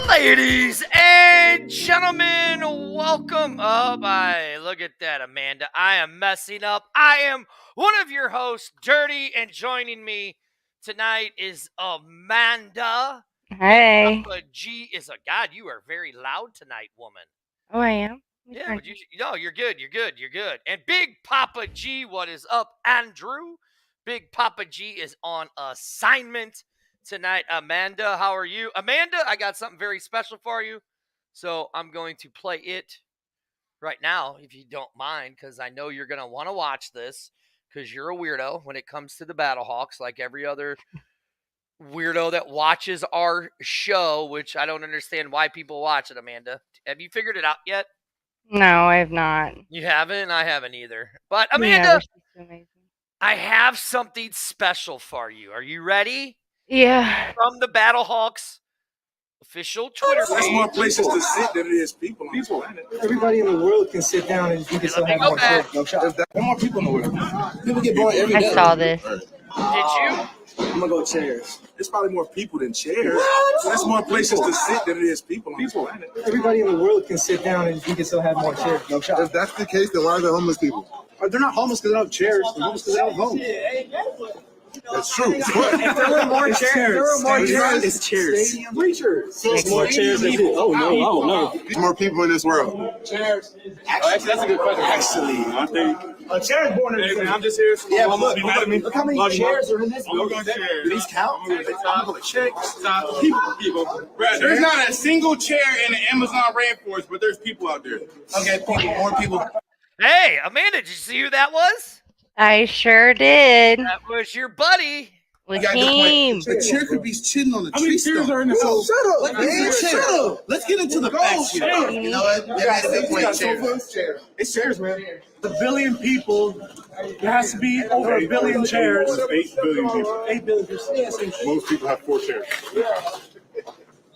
Ladies and gentlemen, welcome. Look at that, Amanda. I am messing up. I am one of your hosts, Dirty, and joining me tonight is Amanda. Hey. Papa G is a God. You are very loud tonight, woman. Oh, I am? Yeah, but you're good. You're good. And Big Papa G, what is up, Andrew? Big Papa G is on assignment tonight. Amanda, how are you? Amanda, I got something very special for you. So I'm going to play it right now, if you don't mind, because I know you're going to want to watch this because you're a weirdo when it comes to the Battlehawks, like every other weirdo that watches our show, which I don't understand why people watch it, Amanda. Have you figured it out yet? No, I have not. You haven't? I haven't either. But Yeah, Amanda, she's so amazing. I have something special for you. Are you ready? Yeah. From the Battlehawks official Twitter There's page. more places to sit than it is people on this planet. Everybody in the world can sit down and you can still have more chairs. No shot. There are more people in the world. People get born every day. I saw this. Did you? I'm gonna go chairs. There's probably more people than chairs. There's more places to sit than it is people on this planet. Everybody in the world can sit down and you can still have more chairs. No shot. If that's the case, then why are there homeless people? They're not homeless because they don't have chairs. They're homeless because they don't have homes. That's true. If there were more chairs, it's chairs. Stadium bleachers. More chairs than people. Oh no. There's more people in this world. Chairs. Actually, that's a good question. Actually, I think a chair is born in. I'm just here. Yeah, but look how many chairs are in this building. Do these count? People. There's not a single chair in the Amazon rainforest, but there's people out there. Okay, people. More people. Hey, Amanda, did you see who that was? I sure did. That was your buddy. Lakeem. The chair could be sitting on the tree stump. Are in the Shut up. Let's get into the facts here. You know what? It's chairs, man. A billion people. There has to be over a billion chairs. 8 billion people. 8 billion people. Most people have 4 chairs.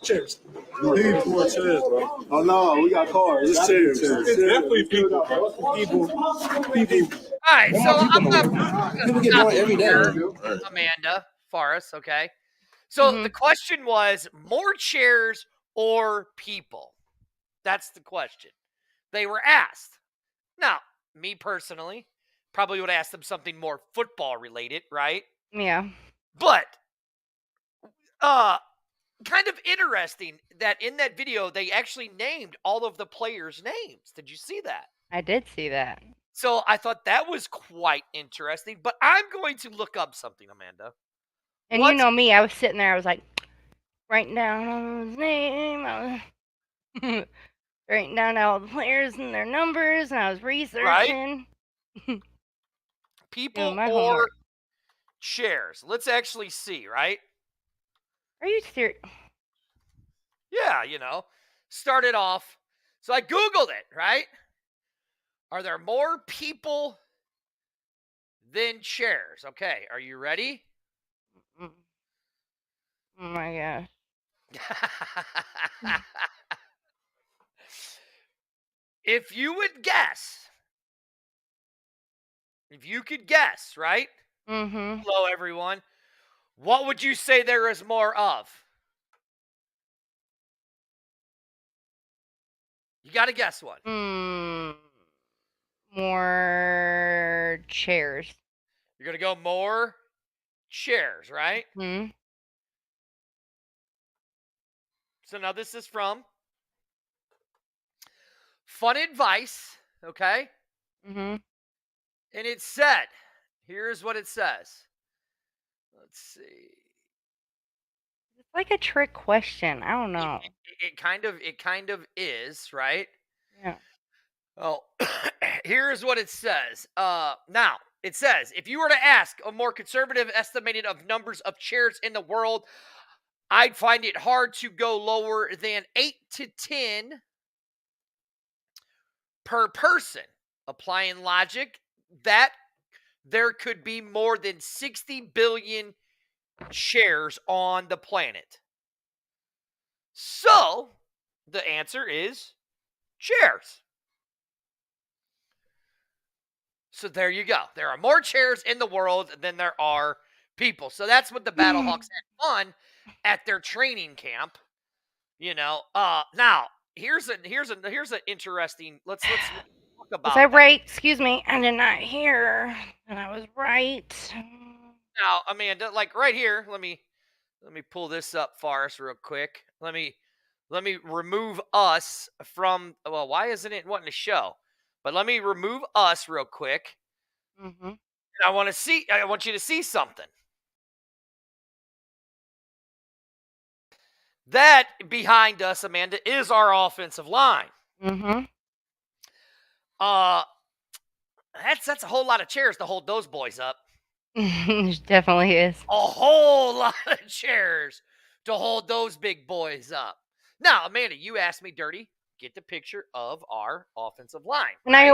Chairs. Need 4 chairs, bro. Oh no, we got cars. It's chairs. It's definitely people. People. All right, so I'm People get born every day. Amanda Forrest, okay? So the question was more chairs or people? That's the question. They were asked. Now, me personally, probably would ask them something more football related, right? Yeah. But kind of interesting that in that video they actually named all of the players' names. Did you see that? I did see that. So I thought that was quite interesting, but I'm going to look up something, Amanda. And you know me, I was sitting there, I was like, writing down his name. I was writing down all the players and their numbers, and I was researching. Right? People my or homework. chairs. Let's actually see, right? Are you serious? Yeah, started off. So I Googled it, right? Are there more people than chairs? Okay, are you ready? Oh my gosh. If you could guess, right? Mm-hmm. Hello, everyone. What would you say there is more of? You got to guess one. More chairs. You're going to go more chairs, right? Hmm. So now this is from Fun Advice, okay? Hmm. And it said, here's what it says. Let's see. It's like a trick question. I don't know. It kind of is, right? Yeah. Oh, here's what it says. Now it says if you were to ask a more conservative estimated of numbers of chairs in the world, I'd find it hard to go lower than 8 to 10 per person. Applying logic that there could be more than 60 billion chairs on the planet. So, the answer is chairs. So there you go. There are more chairs in the world than there are people. So that's what the Battlehawks had fun at their training camp. You know. Now here's an interesting. Let's talk about. Was I right? Excuse me. I did not hear that I was right. Now, Amanda, like right here. Let me pull this up for us real quick. Let me remove us from. Well, why isn't it wanting to show? But let me remove us real quick. Mm-hmm. And I want you to see something. That behind us, Amanda, is our offensive line. Mm-hmm. That's a whole lot of chairs to hold those boys up. It definitely is. A whole lot of chairs to hold those big boys up. Now, Amanda, you asked me, Dirty, get the picture of our offensive line. And right?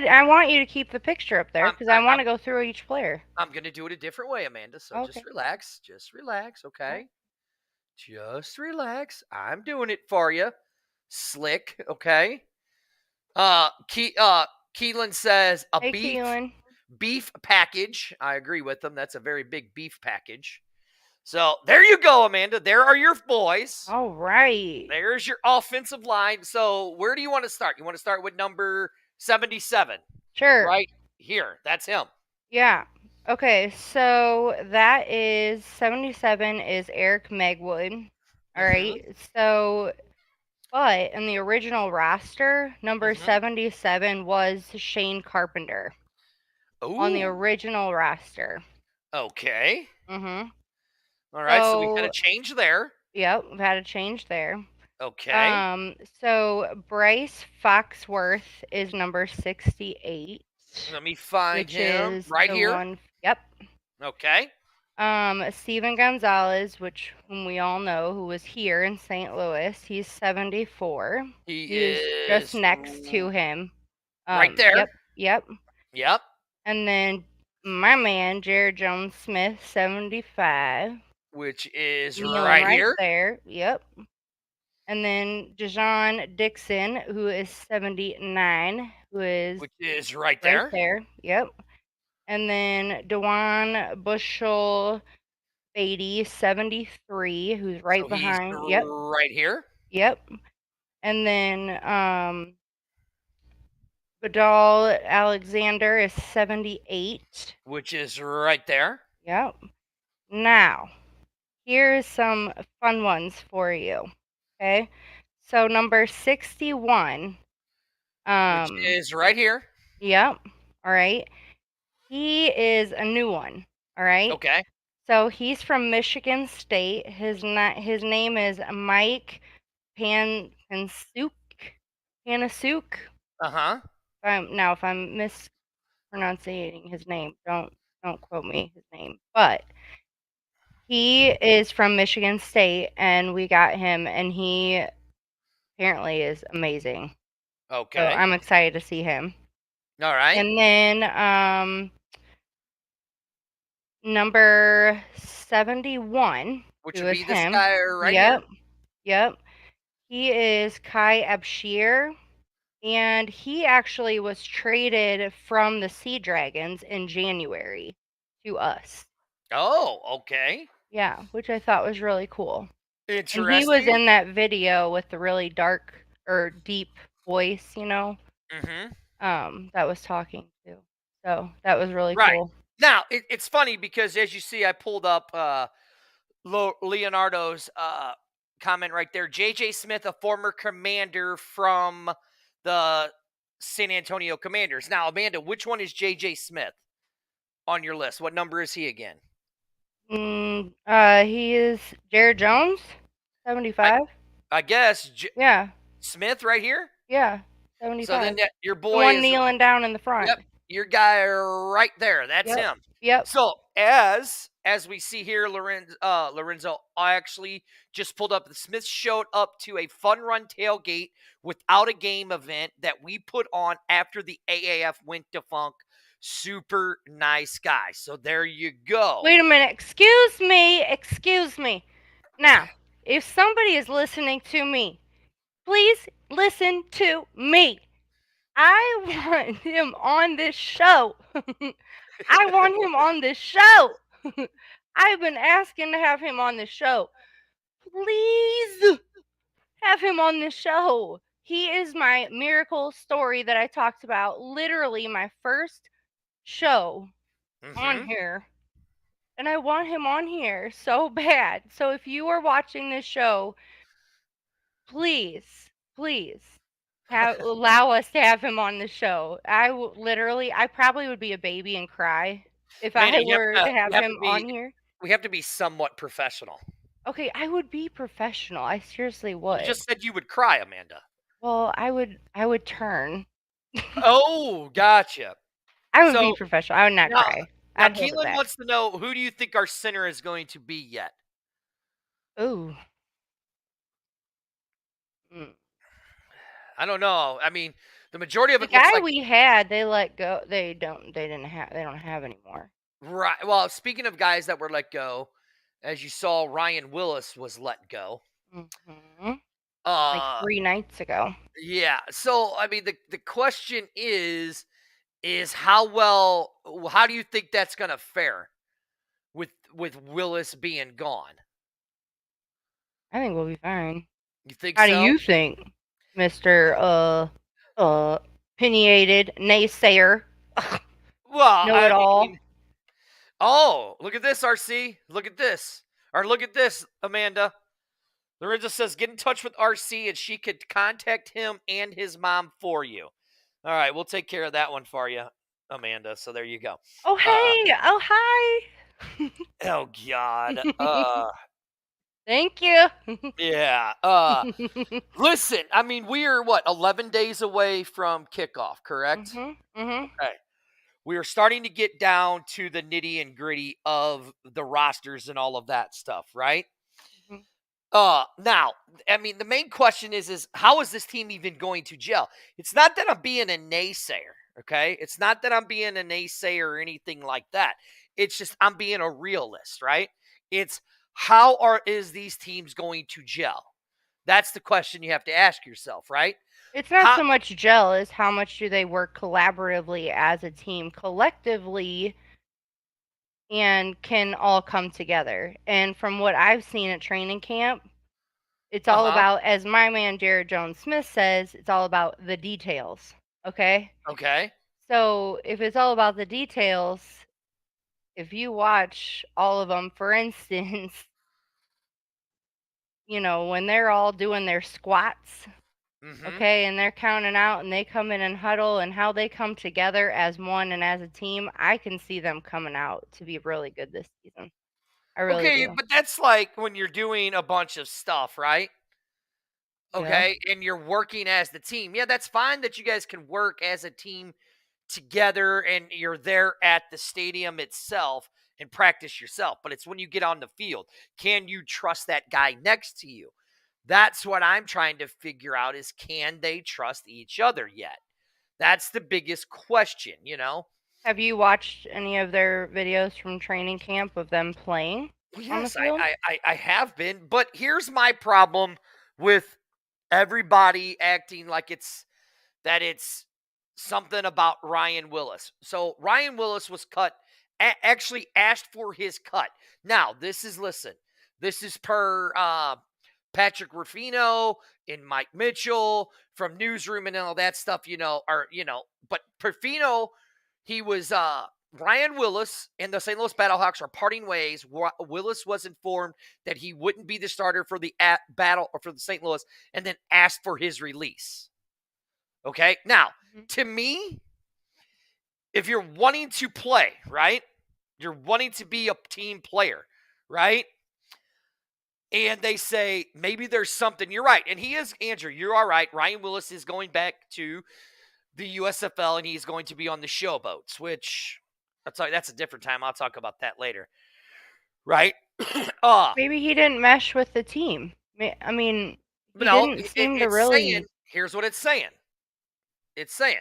I want you to keep the picture up there because I want to go through each player. I'm going to do it a different way, Amanda. So Okay. just relax. Just relax, okay? Just relax. I'm doing it for you. Slick, okay? Keelan says a Hey, Keelan. beef package. I agree with them. That's a very big beef package. So there you go, Amanda. There are your boys. All right. There's your offensive line. So where do you want to start? You want to start with number 77? Sure. Right here. That's him. Yeah. Okay, so that is 77 is Eric Megwood. All right. So, but in the original roster, number 77 was Shane Carpenter. Ooh. On the original roster. Okay. Mm-hmm. All right, so we had a change there. Yep, we've had a change there. Okay. So Bryce Foxworth is number 68. Let me find him right here. One, yep. Okay. Steven Gonzalez, whom we all know, who was here in St. Louis, he's 74. He is just next to him. Right there. Yep. Yep. And then my man, Jared Jones-Smith, 75. Which is right here. There. Yep. And then Dejon Dixon, who is 79, which is right there. Yep. And then Dewan Bushel Beatty, 73, who's right behind. Yep. Right here. Yep. And then Badal Alexander is 78. Which is right there. Yep. Now, here's some fun ones for you. Okay. So number 61. Which is right here. Yep. All right. He is a new one. All right. Okay. So he's from Michigan State. His name is Mike Panasuk. Uh-huh. If I'm mispronouncing his name, don't quote me his name. But he is from Michigan State, and we got him, and he apparently is amazing. Okay. So I'm excited to see him. All right. And then number 71, which would be this guy right here. Yep. Yep. He is Kai Abshir, and he actually was traded from the Sea Dragons in January to us. Oh, okay. Yeah, which I thought was really cool. Interesting. And he was in that video with the really dark or deep voice, you know. Mm-hmm. that was talking to. So that was really Right. cool. Now, it's funny because as you see, I pulled up Leonardo's comment right there. J.J. Smith, a former commander from the San Antonio Commanders. Now, Amanda, which one is J.J. Smith on your list? What number is he again? He is Jared Jones, 75. I guess Yeah, Smith right here. yeah, So then 75. your The boy one is kneeling down in the front. yep, your guy right there. That's Yep. him. Yep. So as we see here, Lorenzo actually just pulled up. The Smiths showed up to a fun run tailgate without a game event that we put on after the AAF went defunct. Super nice guy. So there you go. Wait a minute. Excuse me. Excuse me. Now, if somebody is listening to me, please listen to me. I want him on this show. I want him on this show. I've been asking to have him on the show. Please have him on the show. He is my miracle story that I talked about. Literally my first show on Mhm. here. And I want him on here so bad. So if you are watching this show, please, please allow us to have him on the show. I probably would be a baby and cry if Amanda, I were to have him on here. we have to be somewhat professional. Okay, I would be professional. I seriously You would. just said you would cry, Amanda. Well, I would turn. Oh, gotcha. I would So be professional. I would not now, cry. now I'd hold it Keelan back. wants to know, who do you think our center is going to be yet? Ooh. Mm. I don't know. I mean, the majority of The it looks guy like we had, they let go. They don't have anymore. right. Well, speaking of guys that were let go, as you saw, Ryan Willis was let go. Mhm. Like Uh 3 nights ago. yeah. So I mean the question is how do you think that's gonna fare with Willis being gone? I think we'll be fine. You think How do so? you think, Mr. Opinionated naysayer? Well, Know it I all. mean, oh, look at this, RC. Look at this. Or look at this, Amanda. Lorenzo says, get in touch with RC and she could contact him and his mom for you. All right, we'll take care of that one for you, Amanda. So there you go. Oh hey, oh hi. Oh God. Thank you. Yeah. Listen, I mean, we are what, 11 days away from kickoff, correct? Mhm. Mhm. Okay. We are starting to get down to the nitty and gritty of the rosters and all of that stuff, right? Mhm. Now, I mean, the main question is how is this team even going to gel? It's not that I'm being a naysayer, okay? It's not that I'm being a naysayer or anything like that. It's just I'm being a realist, right? It's is these teams going to gel? That's the question you have to ask yourself, right? It's not How so much gel as how much do they work collaboratively as a team collectively and can all come together. And from what I've seen at training camp, it's all uh-huh. about, as my man Jared Jones Smith says, it's all about the details. Okay? Okay. So if it's all about the details, if you watch all of them, for instance, when they're all doing their squats, Mm-hmm. okay, and they're counting out and they come in and huddle and how they come together as one and as a team, I can see them coming out to be really good this season. I really Okay, do. but that's like when you're doing a bunch of stuff, right? Yeah. Okay, and you're working as the team. Yeah, that's fine that you guys can work as a team together and you're there at the stadium itself and practice yourself. But it's when you get on the field, can you trust that guy next to you? That's what I'm trying to figure out is can they trust each other yet? That's the biggest question, you know? Have you watched any of their videos from training camp of them playing Well, on the yes, field? I have been, but here's my problem with everybody acting like it's something about Ryan Willis. So Ryan Willis was cut, actually asked for his cut. Now, this is per Patrick Ruffino and Mike Mitchell from Newsroom and all that stuff, but Ruffino, he was Ryan Willis and the St. Louis Battlehawks are parting ways. Willis was informed that he wouldn't be the starter for the battle or for the St. Louis, and then asked for his release. Okay, now to me, if you're wanting to play, right, you're wanting to be a team player, right, and they say maybe there's something. You're right, and he is, Andrew. You're all right. Ryan Willis is going back to the USFL, and he's going to be on the showboats, which that's a different time. I'll talk about that later. Right? Maybe he didn't mesh with the team. I mean, he no, didn't seem to really. Here's what it's saying. It's saying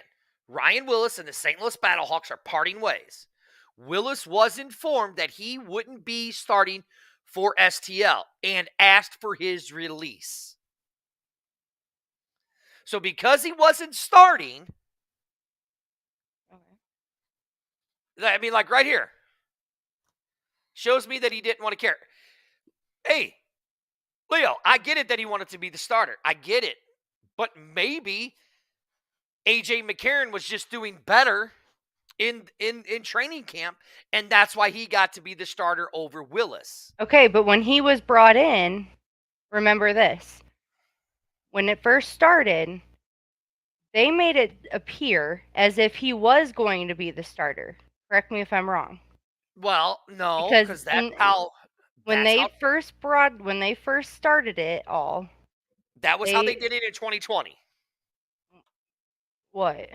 Ryan Willis and the St. Louis Battlehawks are parting ways. Willis was informed that he wouldn't be starting for STL and asked for his release. So because he wasn't starting, I mean, like right here, shows me that he didn't want to care. Hey, Leo, I get it that he wanted to be the starter. I get it. But maybe AJ McCarron was just doing better in training camp, and that's why he got to be the starter over Willis. Okay, but when he was brought in, remember this. When it first started, they made it appear as if he was going to be the starter. Correct me if I'm wrong. Well, no, because that's how when they first started it all. That was how they did it in 2020. What?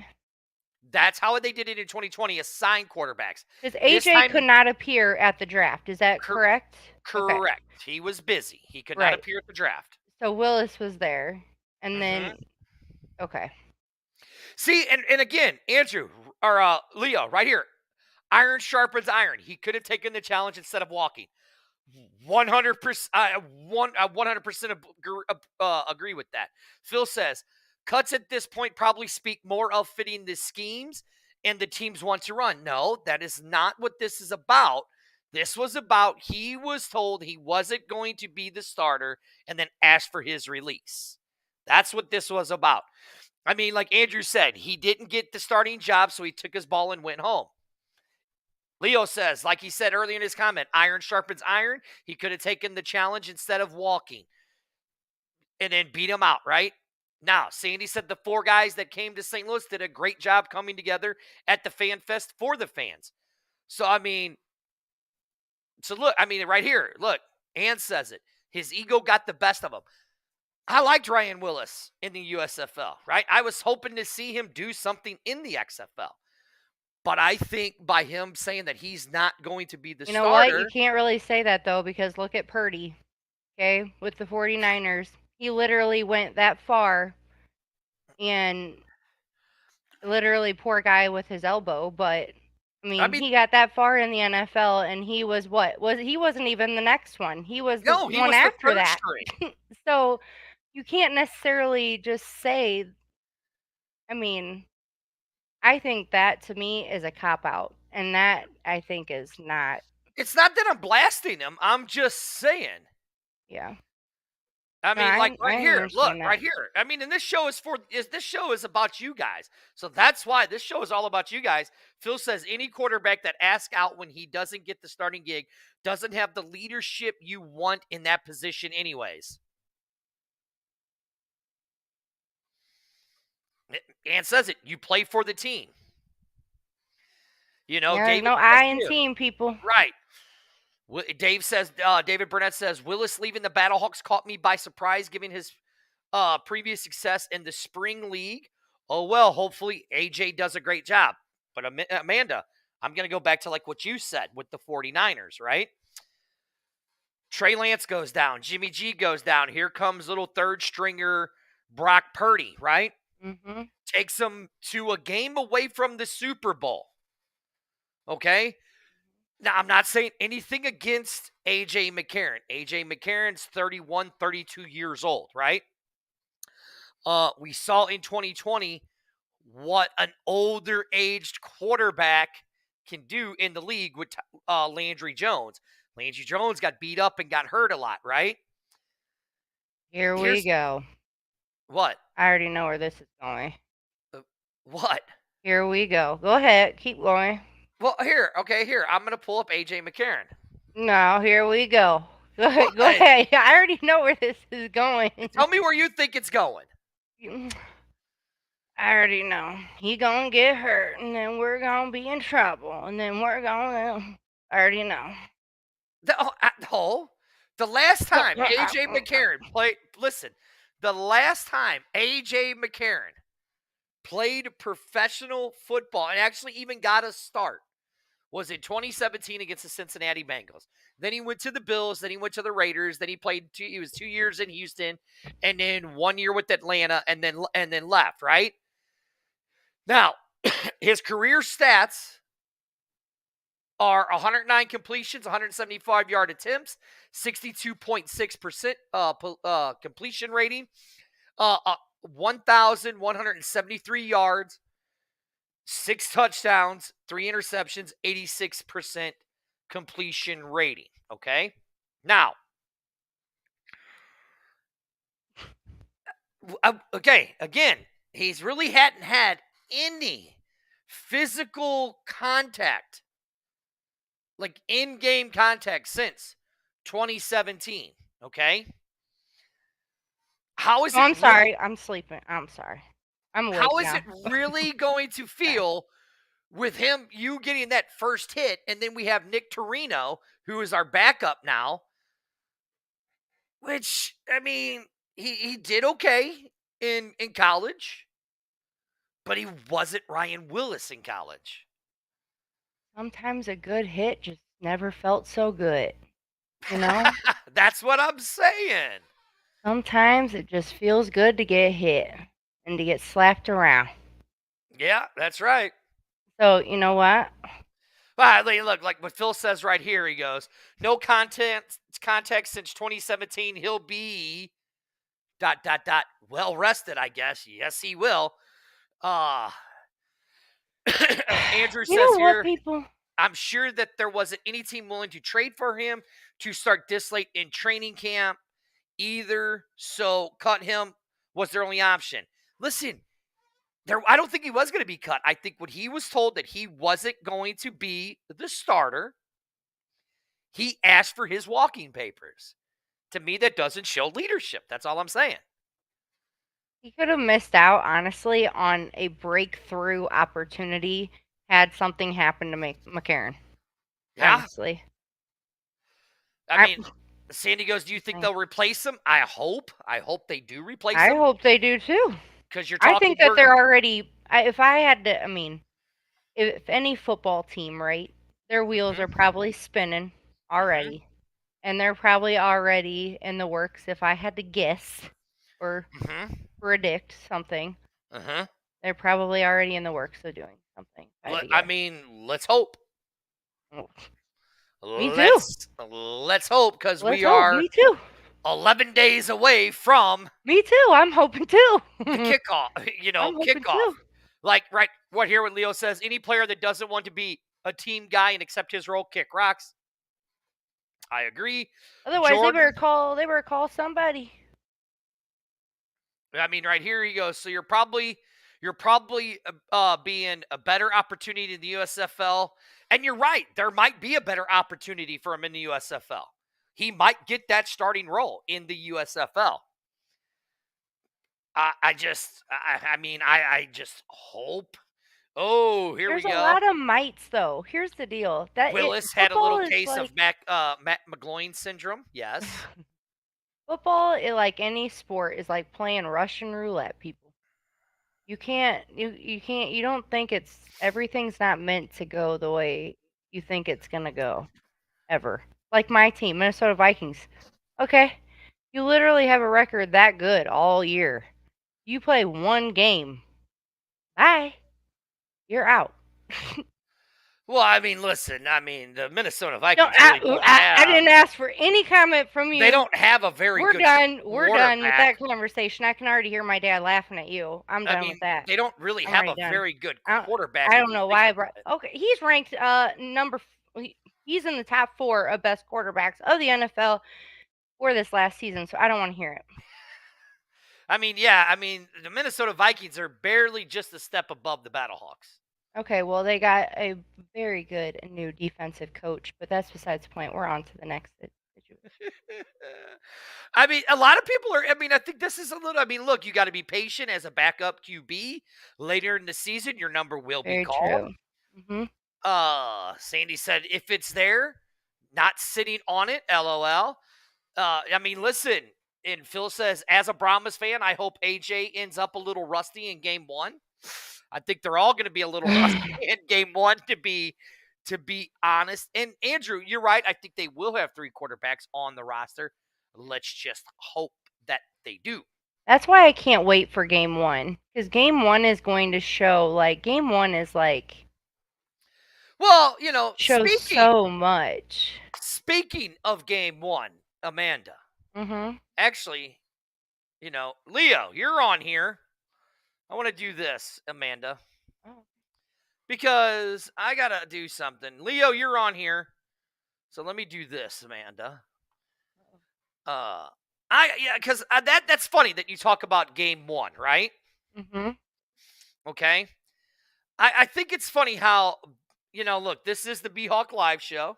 That's how they did it in 2020, assign quarterbacks. Because AJ could not appear at the draft. Is that correct? Correct. Okay. He was busy. He could not appear at the draft. So Willis was there. And then, okay. See, and again, Andrew, or Leo, right here. Iron sharpens iron. He could have taken the challenge instead of walking. 100%, 100% agree with that. Phil says, cuts at this point probably speak more of fitting the schemes and the teams want to run. No, that is not what this is about. This was about he was told he wasn't going to be the starter and then asked for his release. That's what this was about. I mean, like Andrew said, he didn't get the starting job, so he took his ball and went home. Leo says, like he said earlier in his comment, iron sharpens iron. He could have taken the challenge instead of walking and then beat him out, right? Now, Sandy said the 4 guys that came to St. Louis did a great job coming together at the Fan Fest for the fans. So, I mean, look, right here, look, Ann says it. His ego got the best of him. I liked Ryan Willis in the USFL, right? I was hoping to see him do something in the XFL. But I think by him saying that he's not going to be the starter. You know what? You can't really say that, though, because look at Purdy, okay, with the 49ers. He literally went that far, and literally poor guy with his elbow, but, I mean he got that far in the NFL, and he was what? He wasn't even the next one. He was the one after that. So you can't necessarily just say, I mean, I think that, to me, is a cop-out, and that, I think, is not. It's not that I'm blasting him. I'm just saying. Yeah. I mean, right here. Look, right here. I mean, and this show is about you guys. So that's why this show is all about you guys. Phil says any quarterback that asks out when he doesn't get the starting gig doesn't have the leadership you want in that position anyways. Ann says it. You play for the team. You know, David, no I in team, people. Right. Dave says, David Burnett says, Willis leaving the Battlehawks caught me by surprise, given his previous success in the spring league. Oh, well, hopefully AJ does a great job. But Amanda, I'm going to go back to like what you said with the 49ers, right? Trey Lance goes down. Jimmy G goes down. Here comes little third stringer Brock Purdy, right? Mm-hmm. Takes them to a game away from the Super Bowl. Okay? Now, I'm not saying anything against A.J. McCarron. A.J. McCarron's 31, 32 years old, right? We saw in 2020 what an older-aged quarterback can do in the league with Landry Jones. Landry Jones got beat up and got hurt a lot, right? Here we Here's go. what? I already know where this is going. What? Here we go. Go ahead. Keep going. Well, here, okay, here. I'm gonna pull up AJ McCarron. No, here we go. Go ahead. Go What? ahead. I already know where this is going. Tell me where you think it's going. I already know. He gonna get hurt, and then we're gonna be in trouble, and then we're gonna. I already know. The last time AJ McCarron played. Listen, the last time AJ McCarron played professional football and actually even got a start was in 2017 against the Cincinnati Bengals. Then he went to the Bills. Then he went to the Raiders. Then he was 2 years in Houston, and then 1 year with Atlanta, and then left. Right now, his career stats are 109 completions, 175-yard attempts, 62.6% completion rating, 1,173 yards, 6 touchdowns, 3 interceptions, 86% completion rating. Okay? Now, okay, again, he's really hadn't had any physical contact, like in-game contact, since 2017. Okay? How is it? I'm sorry. I'm sleeping. I'm sorry. I'm awake How is now. it really going to feel with you getting that first hit, and then we have Nick Torino, who is our backup now, which, I mean, he did okay in college, but he wasn't Ryan Willis in college. Sometimes a good hit just never felt so good. You know? That's what I'm saying. Sometimes it just feels good to get hit and to get slapped around. Yeah, that's right. So, you know what? Well, look, like what Phil says right here, he goes, no contact since 2017. He'll be ... well rested, I guess. Yes, he will. Andrew says You know here, what, people? I'm sure that there wasn't any team willing to trade for him to start this late in training camp either, so cut him was their only option. Listen, I don't think he was going to be cut. I think when he was told that he wasn't going to be the starter, he asked for his walking papers. To me, that doesn't show leadership. That's all I'm saying. He could have missed out, honestly, on a breakthrough opportunity had something happened to McCarron. Yeah. Honestly. I mean, Sandy goes, do you think they'll replace him? I hope. I hope they do replace him. I hope they do, too. Because you're talking... I think that they're already... if I had to... I mean, if any football team, right, their wheels are probably spinning already. And they're probably already in the works, if I had to guess or predict something. They're probably already in the works of doing something. I mean, let's hope. Me too. Let's hope, because we are... Me too. 11 days away from... Me too. I'm hoping too. The kickoff. Kickoff. Like, right, what Leo says, any player that doesn't want to be a team guy and accept his role, kick rocks. I agree. Otherwise, they better call somebody. I mean, right here he goes. So you're probably being a better opportunity in the USFL, and you're right. There might be a better opportunity for him in the USFL. He might get that starting role in the USFL. I just hope. Oh, There's we go. There's a lot of mites, though. Here's the deal. Willis had a little case of Matt McGloin syndrome. Yes. Football, like any sport, is like playing Russian roulette, people. You don't think everything's not meant to go the way you think it's going to go. Ever. Like my team, Minnesota Vikings. Okay. You literally have a record that good all year. You play one game. Bye. You're out. Well, I mean, listen. I mean, the Minnesota Vikings. I didn't ask for any comment from you. They don't have a very good. We're done with that conversation. I can already hear my dad laughing at you. I'm done with that. They don't really have a very good quarterback. I don't know why. Okay, he's ranked He's in the top 4 of best quarterbacks of the NFL for this last season, so I don't want to hear it. I mean, yeah, I mean, the Minnesota Vikings are barely just a step above the Battlehawks. Okay, well, they got a very good new defensive coach, but that's besides the point. We're on to the next situation. I mean, a lot of people are. I mean, I think this is a little. I mean, look, you got to be patient as a backup QB. Later in the season, your number will be Very called. true. Mm-hmm. Sandy said, if it's there, not sitting on it. LOL. I mean, listen. And Phil says, as a Brahmas fan, I hope AJ ends up a little rusty in game one. I think they're all going to be a little rusty in game one, to be honest. And Andrew, you're right. I think they will have 3 quarterbacks on the roster. Let's just hope that they do. That's why I can't wait for game one, because game one is going to show, like, game one is like, Well, you know, shows so much. Speaking of game one, Amanda. Mm-hmm. Actually, you know, Leo, you're on here. I want to do this, Amanda. Oh. Because I got to do something. Leo, you're on here. So let me do this, Amanda. Because that's funny that you talk about game one, right? Mm-hmm. Okay. I think it's funny how, you know, look, this is the B-Hawk Live show.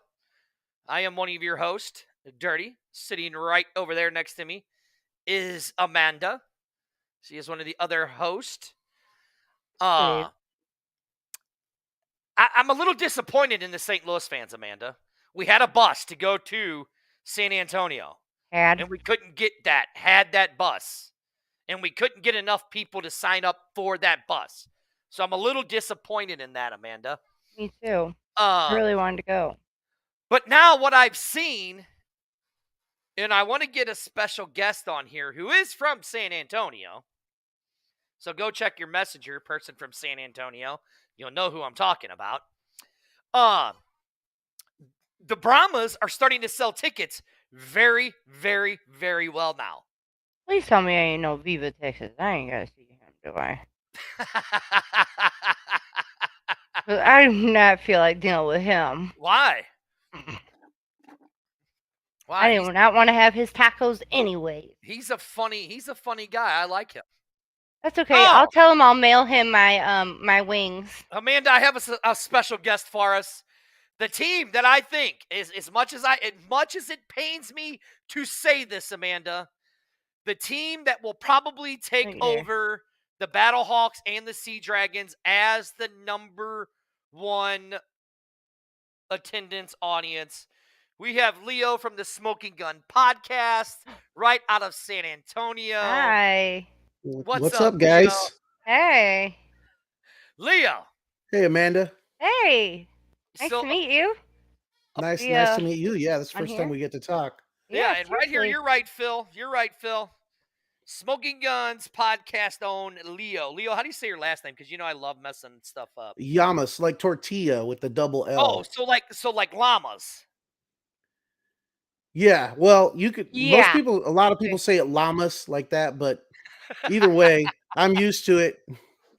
I am one of your hosts, Dirty. Sitting right over there next to me is Amanda. She is one of the other hosts. I'm a little disappointed in the St. Louis fans, Amanda. We had a bus to go to San Antonio. And we couldn't get that, had that bus. And we couldn't get enough people to sign up for that bus. So I'm a little disappointed in that, Amanda. Me too. I really wanted to go. But now what I've seen, and I want to get a special guest on here who is from San Antonio. So go check your messenger, person from San Antonio. You'll know who I'm talking about. The Brahmas are starting to sell tickets very, very, very well now. Please tell me I ain't no Viva, Texas. I ain't gotta see him, do I? I do not feel like dealing with him. Why? Why? I do not want to have his tacos anyway. He's a funny guy. I like him. That's okay. Oh! I'll tell him I'll mail him my my wings. Amanda, I have a special guest for us. The team that I think is, as much as it pains me to say this, Amanda, the team that will probably take over the Battlehawks and the Sea Dragons as the number one attendance audience. We have Leo from the Smoking Gun podcast, right out of San Antonio. Hi. What's up, guys? Leo? Hey. Leo. Hey, Amanda. Hey. Nice to meet you. Nice to meet you. Yeah, that's the first time we get to talk. Yeah, and right here, you're right, Phil. You're right, Phil. Smoking Guns podcast own Leo. Leo, how do you say your last name? Because you know I love messing stuff up. Llamas, like tortilla with the double L. Oh, so like llamas. Yeah, well, you could. Yeah. A lot of people say it llamas like that, but either way, I'm used to it.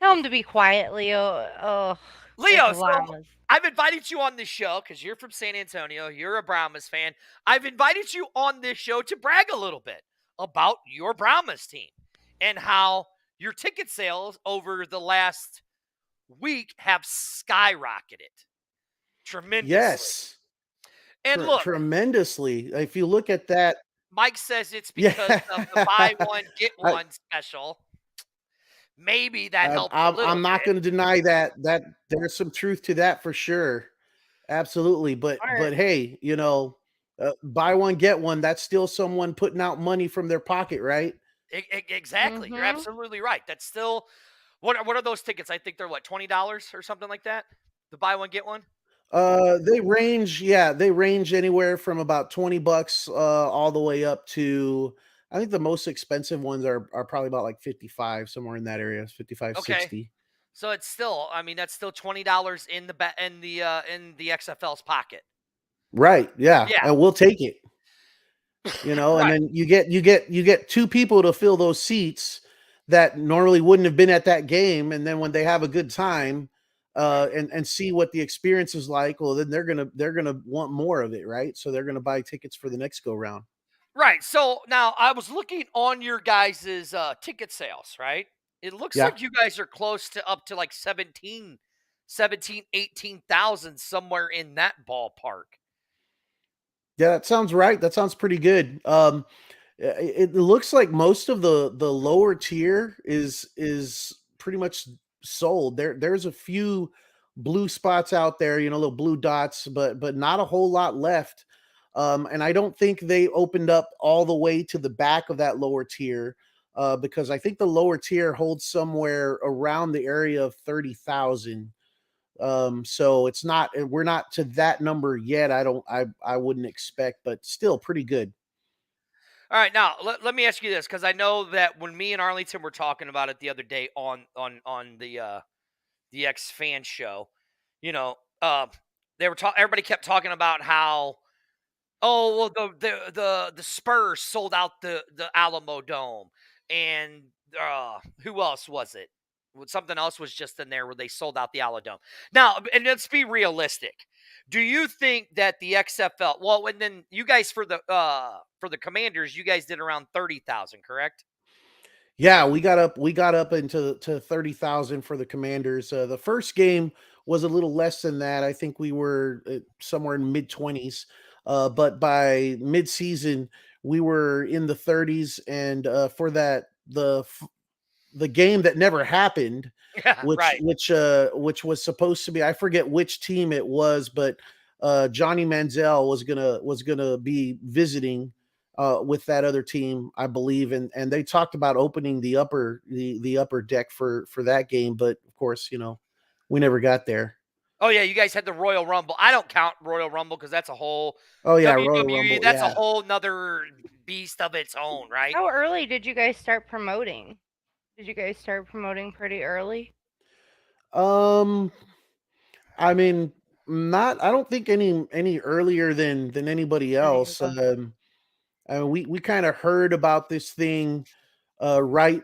Tell him to be quiet, Leo. Oh, Leo, so I've invited you on this show because you're from San Antonio. You're a Brahmas fan. I've invited you on this show to brag a little bit about your Brahmas team and how your ticket sales over the last week have skyrocketed tremendously. Yes. And look, tremendously. If you look at that, Mike says it's because of the buy one get one special. Maybe that helped a little I'm not going to deny that there's some truth to that for sure. Absolutely. But hey, you know, buy one get one, that's still someone putting out money from their pocket, right? Exactly. Mm-hmm. You're absolutely right. That's still what are those tickets? I think they're what, $20 or something like that? The buy one get one? They range anywhere from about $20 all the way up to, I think the most expensive ones are probably about like 55, somewhere in that area, 55, okay. 60. So it's still, I mean, that's still $20 in the XFL's pocket. Right. Yeah. And we'll take it. You know, right. And then you get 2 people to fill those seats that normally wouldn't have been at that game, and then when they have a good time and see what the experience is like, well, then they're gonna want more of it, right? So they're gonna buy tickets for the next go round. Right. So now I was looking on your guys' ticket sales, right? It looks Yeah. like you guys are close to up to like 18,000 somewhere in that ballpark. Yeah, that sounds right. That sounds pretty good. It looks like most of the lower tier is pretty much sold. There's a few blue spots out there, little blue dots, but not a whole lot left. And I don't think they opened up all the way to the back of that lower tier, because I think the lower tier holds somewhere around the area of 30,000. So it's not, we're not to that number yet. I wouldn't expect, but still pretty good. All right, now let me ask you this, because I know that when me and Arlington were talking about it the other day on the X Fan show, you know, they were talking. Everybody kept talking about how, oh well, the Spurs sold out the Alamo Dome, and who else was it? Something else was just in there where they sold out the Alamo Dome. Now, and let's be realistic. Do you think that the XFL? Well, and then you guys for the Commanders, you guys did around 30,000, correct? Yeah, we got up into to 30,000 for the Commanders. The first game was a little less than that. I think we were somewhere in mid 20s. But by mid-season we were in the 30s, and for the game that never happened, Yeah, which right. which which was supposed to be, I forget which team it was, but Johnny Manziel was gonna be visiting with that other team, I believe, and they talked about opening the upper deck for that game, but of course, we never got there. Oh yeah, you guys had the Royal Rumble. I don't count Royal Rumble because that's a whole Oh yeah, Royal WWE. Rumble, That's a yeah. whole nother beast of its own, right? How early did you guys start promoting? Did you guys start promoting pretty early? Um, I mean, not. I don't think any earlier than anybody else. Anyway. We kind of heard about this thing, right,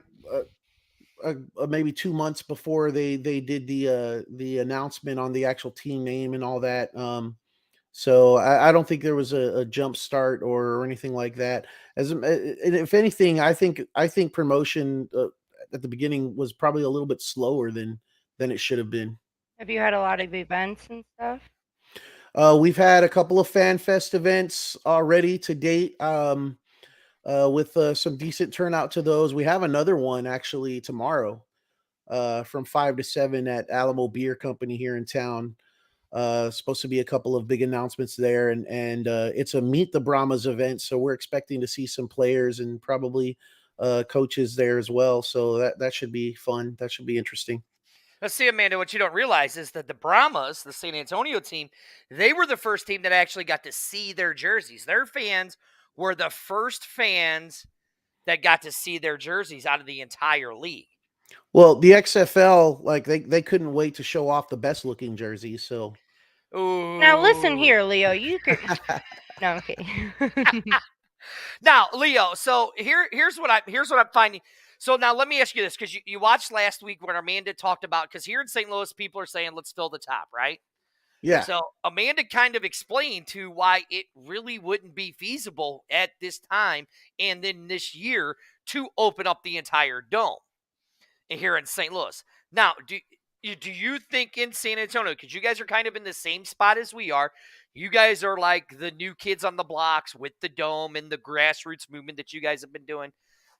maybe 2 months before they did the announcement on the actual team name and all that. So I don't think there was a jump start or anything like that. And if anything, I think promotion at the beginning was probably a little bit slower than it should have been. Have you had a lot of events and stuff? We've had a couple of fan fest events already to date, with some decent turnout to those. We have another one actually tomorrow, from 5 to 7 at Alamo Beer Company here in town. Supposed to be a couple of big announcements there, and it's a Meet the Brahmas event, so we're expecting to see some players and probably coaches there as well. So that should be fun. That should be interesting. Let's see, Amanda. What you don't realize is that the Brahmas, the San Antonio team, they were the first team that actually got to see their jerseys. Their fans were the first fans that got to see their jerseys out of the entire league. Well, the XFL, like they couldn't wait to show off the best looking jerseys. So Now listen Ooh. here, Leo. You could. No, I'm kidding. Now, Leo, so here's what I'm finding. So now let me ask you this, because you watched last week when Amanda talked about, because here in St. Louis, people are saying let's fill the top, right? yeah. So Amanda kind of explained to why it really wouldn't be feasible at this time and then this year to open up the entire dome here in St. Louis. Now, do you think in San Antonio, because you guys are kind of in the same spot as we are, you guys are like the new kids on the blocks with the dome and the grassroots movement that you guys have been doing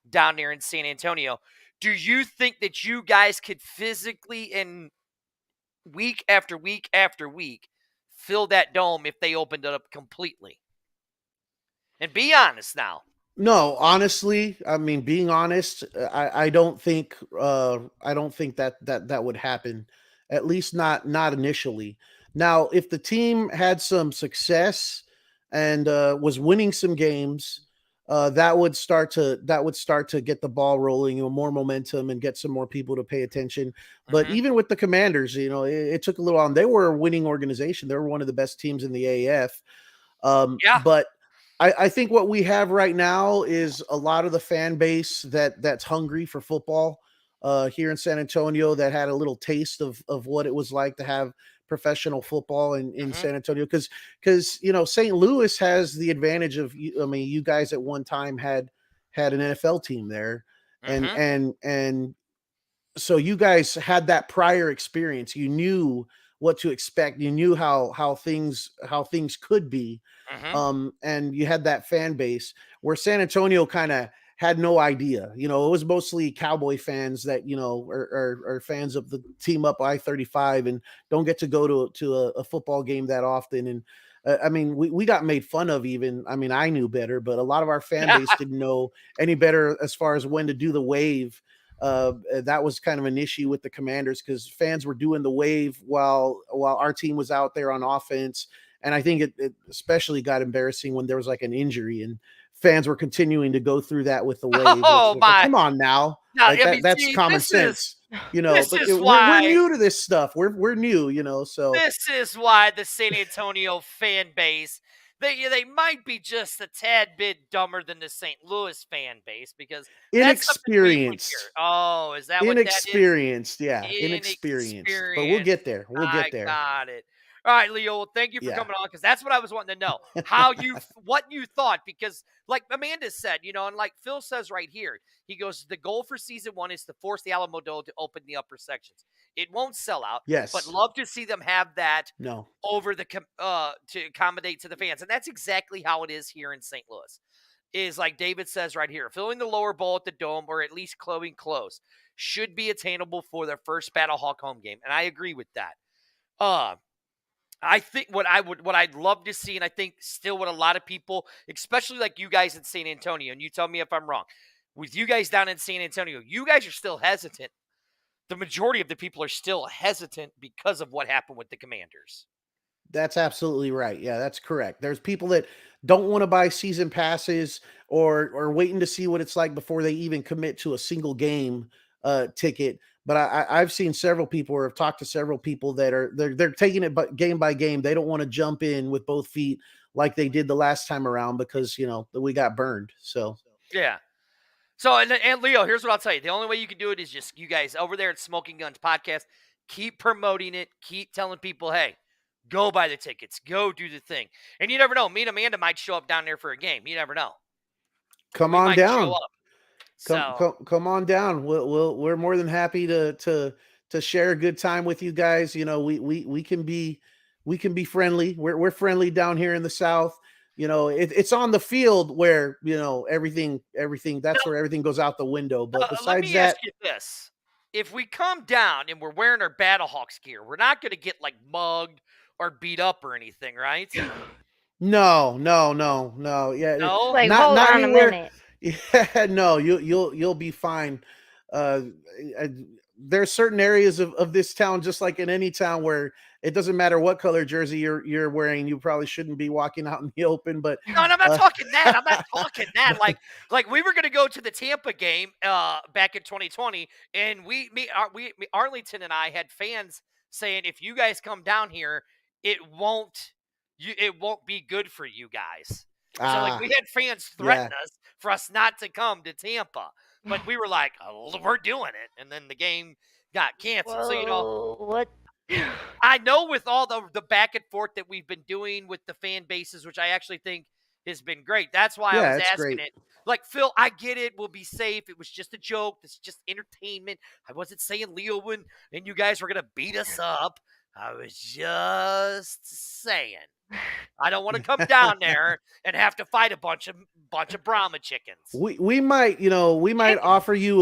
down there in San Antonio. Do you think that you guys could physically and week after week after week fill that dome if they opened it up completely? And be honest now. No, honestly, I mean, being honest, I don't think that would happen. At least not initially. Now, if the team had some success and was winning some games, that would start to get the ball rolling, more momentum and get some more people to pay attention. But Mm-hmm. even with the Commanders, it took a little on. They were a winning organization. They were one of the best teams in the AF. Yeah. But I think what we have right now is a lot of the fan base that's hungry for football here in San Antonio, that had a little taste of what it was like to have professional football in San Antonio, because St. Louis has the advantage of, I mean, you guys at one time had an NFL team there, and so you guys had that prior experience. You knew what to expect. You knew how things could be, and you had that fan base, where San Antonio kind of had no idea. It was mostly Cowboy fans that are fans of the team up I-35 and don't get to go to a football game that often. And I mean, we got made fun of even. I mean, I knew better, but a lot of our fan base didn't know any better as far as when to do the wave. That was kind of an issue with the Commanders, because fans were doing the wave while our team was out there on offense. And I think it especially got embarrassing when there was like an injury and fans were continuing to go through that with the wave. Oh my! Come on now, no, like that's common sense, This But is why we're new to this stuff. We're new, So this is why the San Antonio fan base, they might be just a tad bit dumber than the St. Louis fan base, because that's something we would inexperienced. hear. Oh, is that what that is? Inexperienced, yeah, inexperienced. But we'll get there. I got it. All right, Leo. Well, thank you for coming on, because that's what I was wanting to know. What you thought, because like Amanda said, and like Phil says right here, he goes, the goal for season 1 is to force the Alamo Dome to open the upper sections. It won't sell out. Yes, but love to see them have that no over the to accommodate to the fans, and that's exactly how it is here in St. Louis. Is like David says right here, filling the lower bowl at the Dome, or at least coming close, should be attainable for their first Battlehawk home game, and I agree with that. I think what I'd love to see, and I think still what a lot of people, especially like you guys in San Antonio, and you tell me if I'm wrong, with you guys down in San Antonio, you guys are still hesitant. The majority of the people are still hesitant because of what happened with the Commanders. That's absolutely right. Yeah, that's correct. There's people that don't want to buy season passes, or waiting to see what it's like before they even commit to a single game ticket. But I've seen several people, or have talked to several people that they're taking it game by game. They don't want to jump in with both feet like they did the last time around, because we got burned. So yeah. So and Leo, here's what I'll tell you. The only way you can do it is just you guys over there at Smoking Guns Podcast, keep promoting it, keep telling people, hey, go buy the tickets, go do the thing. And you never know, me and Amanda might show up down there for a game. You never know. Come on down. Come on down. We're more than happy to share a good time with you guys. We can be friendly. We're friendly down here in the South. It's on the field where everything. That's where everything goes out the window. But besides let me ask you this: if we come down and we're wearing our Battlehawks gear, we're not going to get like mugged or beat up or anything, right? No. Yeah. No. Like, hold on a minute. Yeah, no, you'll be fine. There's certain areas of this town, just like in any town, where it doesn't matter what color jersey you're wearing. You probably shouldn't be walking out in the open. But no, I'm not talking that. I'm not talking that. Like we were going to go to the Tampa game back in 2020, and Arlington and I had fans saying, if you guys come down here, it won't be good for you guys. So like we had fans threaten us for us not to come to Tampa, but we were like, oh, we're doing it, and then the game got canceled. Whoa, So what? I know with all the back and forth that we've been doing with the fan bases, which I actually think has been great. That's why I was asking it. Like, Phil, I get it. We'll be safe. It was just a joke. It's just entertainment. I wasn't saying Leo and you guys were going to beat us up. I was just saying. I don't want to come down there and have to fight a bunch of Brahma chickens. We might offer you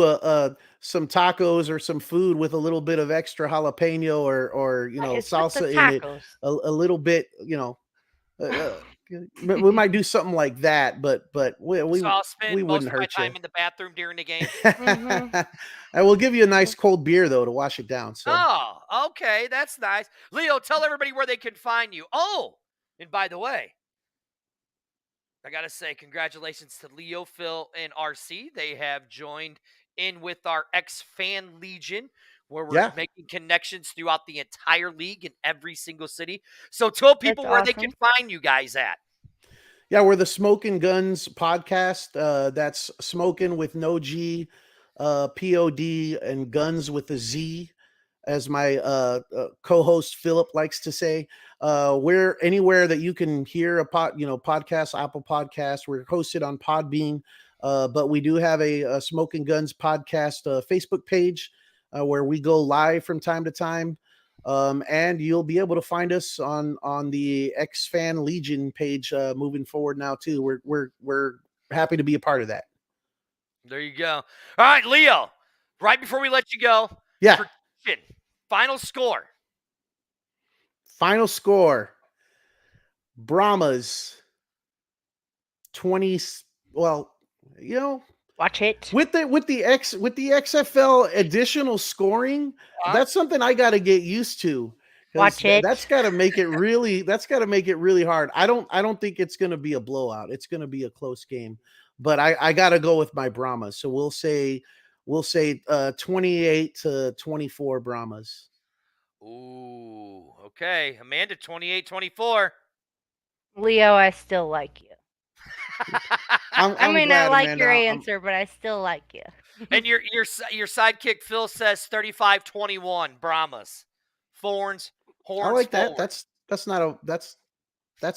some tacos or some food with a little bit of extra jalapeno or salsa in it, a little bit, we might do something like that, but we so I'll spend wouldn't most of my hurt time you in the bathroom during the game. I will give you a nice cold beer though to wash it down. So okay, that's nice. Leo, tell everybody where they can find you. Oh, and by the way, I got to say congratulations to Leo, Phil, and RC. They have joined in with our X-Fan Legion, where we're making connections throughout the entire league in every single city. So tell people where they can find you guys at. Yeah, we're the Smoking Guns Podcast. That's Smoking with no G, POD, and Guns with a Z. as my co-host Philip likes to say. We're anywhere that you can hear a podcast, Apple Podcasts. We're hosted on Podbean, but we do have a Smoking Guns podcast Facebook page where we go live from time to time. And you'll be able to find us on the X Fan Legion page moving forward now too. We're happy to be a part of that. There you go. All right, Leo. Right before we let you go, yeah. Prediction. Final score. Final score. Brahmas 20. Well, watch it with the XFL additional scoring. That's something I got to get used to. Watch it. That's got to make it really. That's got to make it really hard. I don't think it's going to be a blowout. It's going to be a close game. But I got to go with my Brahmas. So we'll say 28-24 Brahmas. Ooh, okay. Amanda, 28-24. Leo, I still like you. I mean, I like Amanda, your answer, but I still like you. And your sidekick Phil says 35-21 Brahmas. Horns. I like that. That's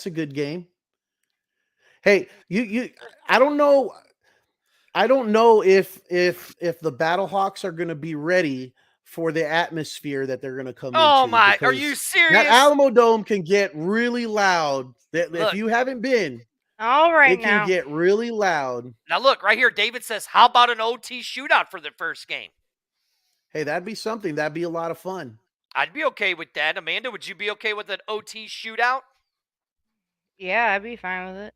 a good game. Hey, I don't know if the Battlehawks are going to be ready for the atmosphere that they're going to come into. Oh my, are you serious? That Alamo Dome can get really loud. Look, if you haven't been, all right, it can get really loud. Now look, right here, David says, how about an OT shootout for the first game? Hey, that'd be something. That'd be a lot of fun. I'd be okay with that. Amanda, would you be okay with an OT shootout? Yeah, I'd be fine with it.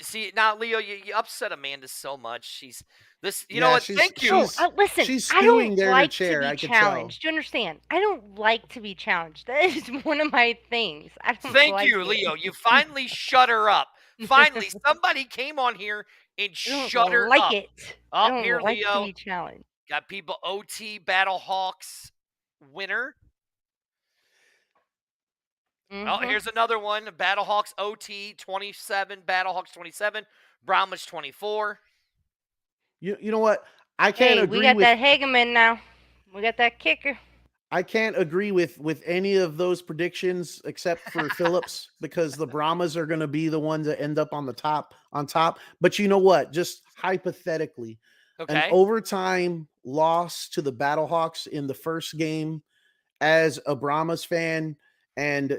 See, now, Leo, you upset Amanda so much. She's this, you know what? Thank you. Listen, I don't like to be challenged. Do you understand? I don't like to be challenged. That is one of my things. I don't Thank you, Leo. You finally shut her up. Finally, somebody came on here and shut her up. I don't here, like Leo. To be challenged. Got people OT Battlehawks winner. Oh, here's another one. Battlehawks OT 27, Battlehawks 27, Brahmas 24. You know what? I can't agree. We got that Hageman now. We got that kicker. I can't agree with any of those predictions except for Phillips, because the Brahmas are going to be the ones that end up on top. But you know what? Just hypothetically, an overtime loss to the Battlehawks in the first game as a Brahmas fan, and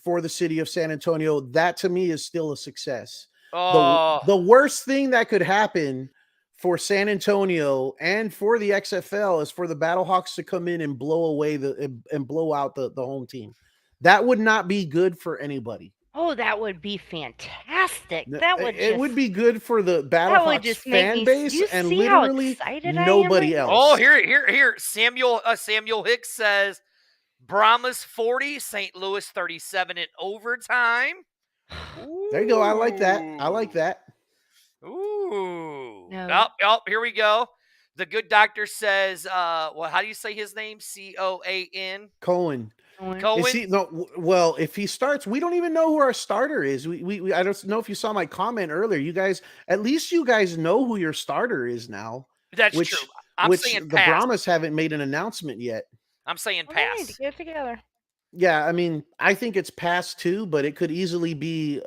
for the city of San Antonio, that to me is still a success. The worst thing that could happen for San Antonio and for the XFL is for the Battlehawks to come in and blow out the home team. That would not be good for anybody. Oh, that would be fantastic. It would be good for the Battlehawks fan base and literally nobody else. Oh, here. Samuel Hicks says Brahmas 40, St. Louis 37 in overtime. Ooh. There you go. I like that. Ooh. No. Oh, here we go. The good doctor says, how do you say his name? Coan? Cohen. If he starts, we don't even know who our starter is. I don't know if you saw my comment earlier. You guys know who your starter is now. That's true. I'm saying the Brahmas haven't made an announcement yet. I'm saying pass. We need to get together. Yeah, I mean, I think it's pass too, but it could easily be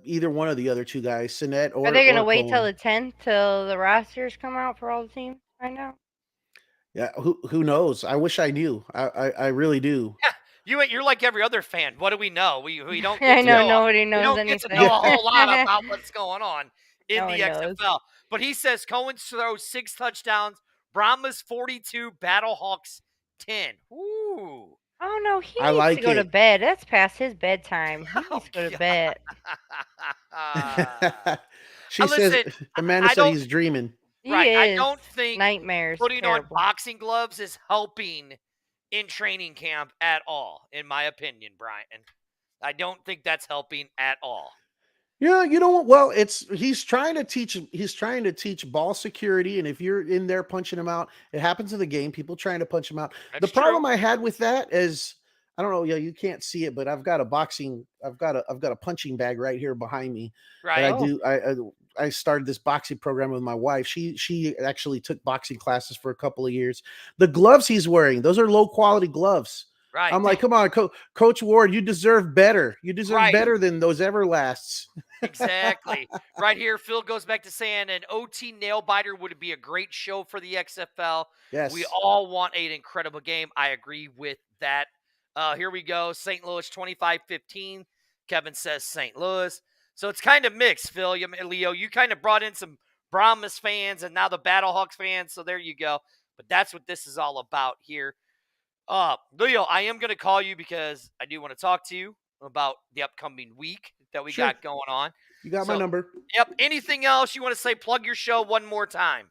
either one of the other two guys, Sinet or. Are they going to wait till the 10th till the rosters come out for all the teams right now? Yeah, who knows? I wish I knew. I really do. Yeah, you're like every other fan. What do we know? We don't. I know nobody knows anything. We don't get to know a whole lot about what's going on in the XFL. But he says Cohen throws 6 touchdowns, Brahmas 42, Battlehawks 10. Ooh. Oh, no, he needs to go to bed. That's past his bedtime. He needs to go to bed. Amanda said he's dreaming. Right. I don't think nightmares. Putting on boxing gloves is helping in training camp at all, in my opinion, Brian. I don't think that's helping at all. Yeah, you know what? Well, he's trying to teach ball security, and if you're in there punching him out, it happens in the game. People trying to punch him out. The problem I had with that is, I don't know, you can't see it, but I've got a punching bag right here behind me. Right. I started this boxing program with my wife. She actually took boxing classes for a couple of years. The gloves he's wearing, those are low quality gloves. Right. I'm like, come on, Coach Ward, you deserve better. You deserve better than those Everlasts. Exactly. Right here, Phil goes back to saying an OT nail biter would be a great show for the XFL. Yes. We all want an incredible game. I agree with that. Here we go. St. Louis 25-15. Kevin says St. Louis. So it's kind of mixed, Phil. Leo, you kind of brought in some Brahmas fans and now the Battlehawks fans. So there you go. But that's what this is all about here. Leo, I am going to call you because I do want to talk to you about the upcoming week that we got going on. You got my number. Yep. Anything else you want to say? Plug your show one more time.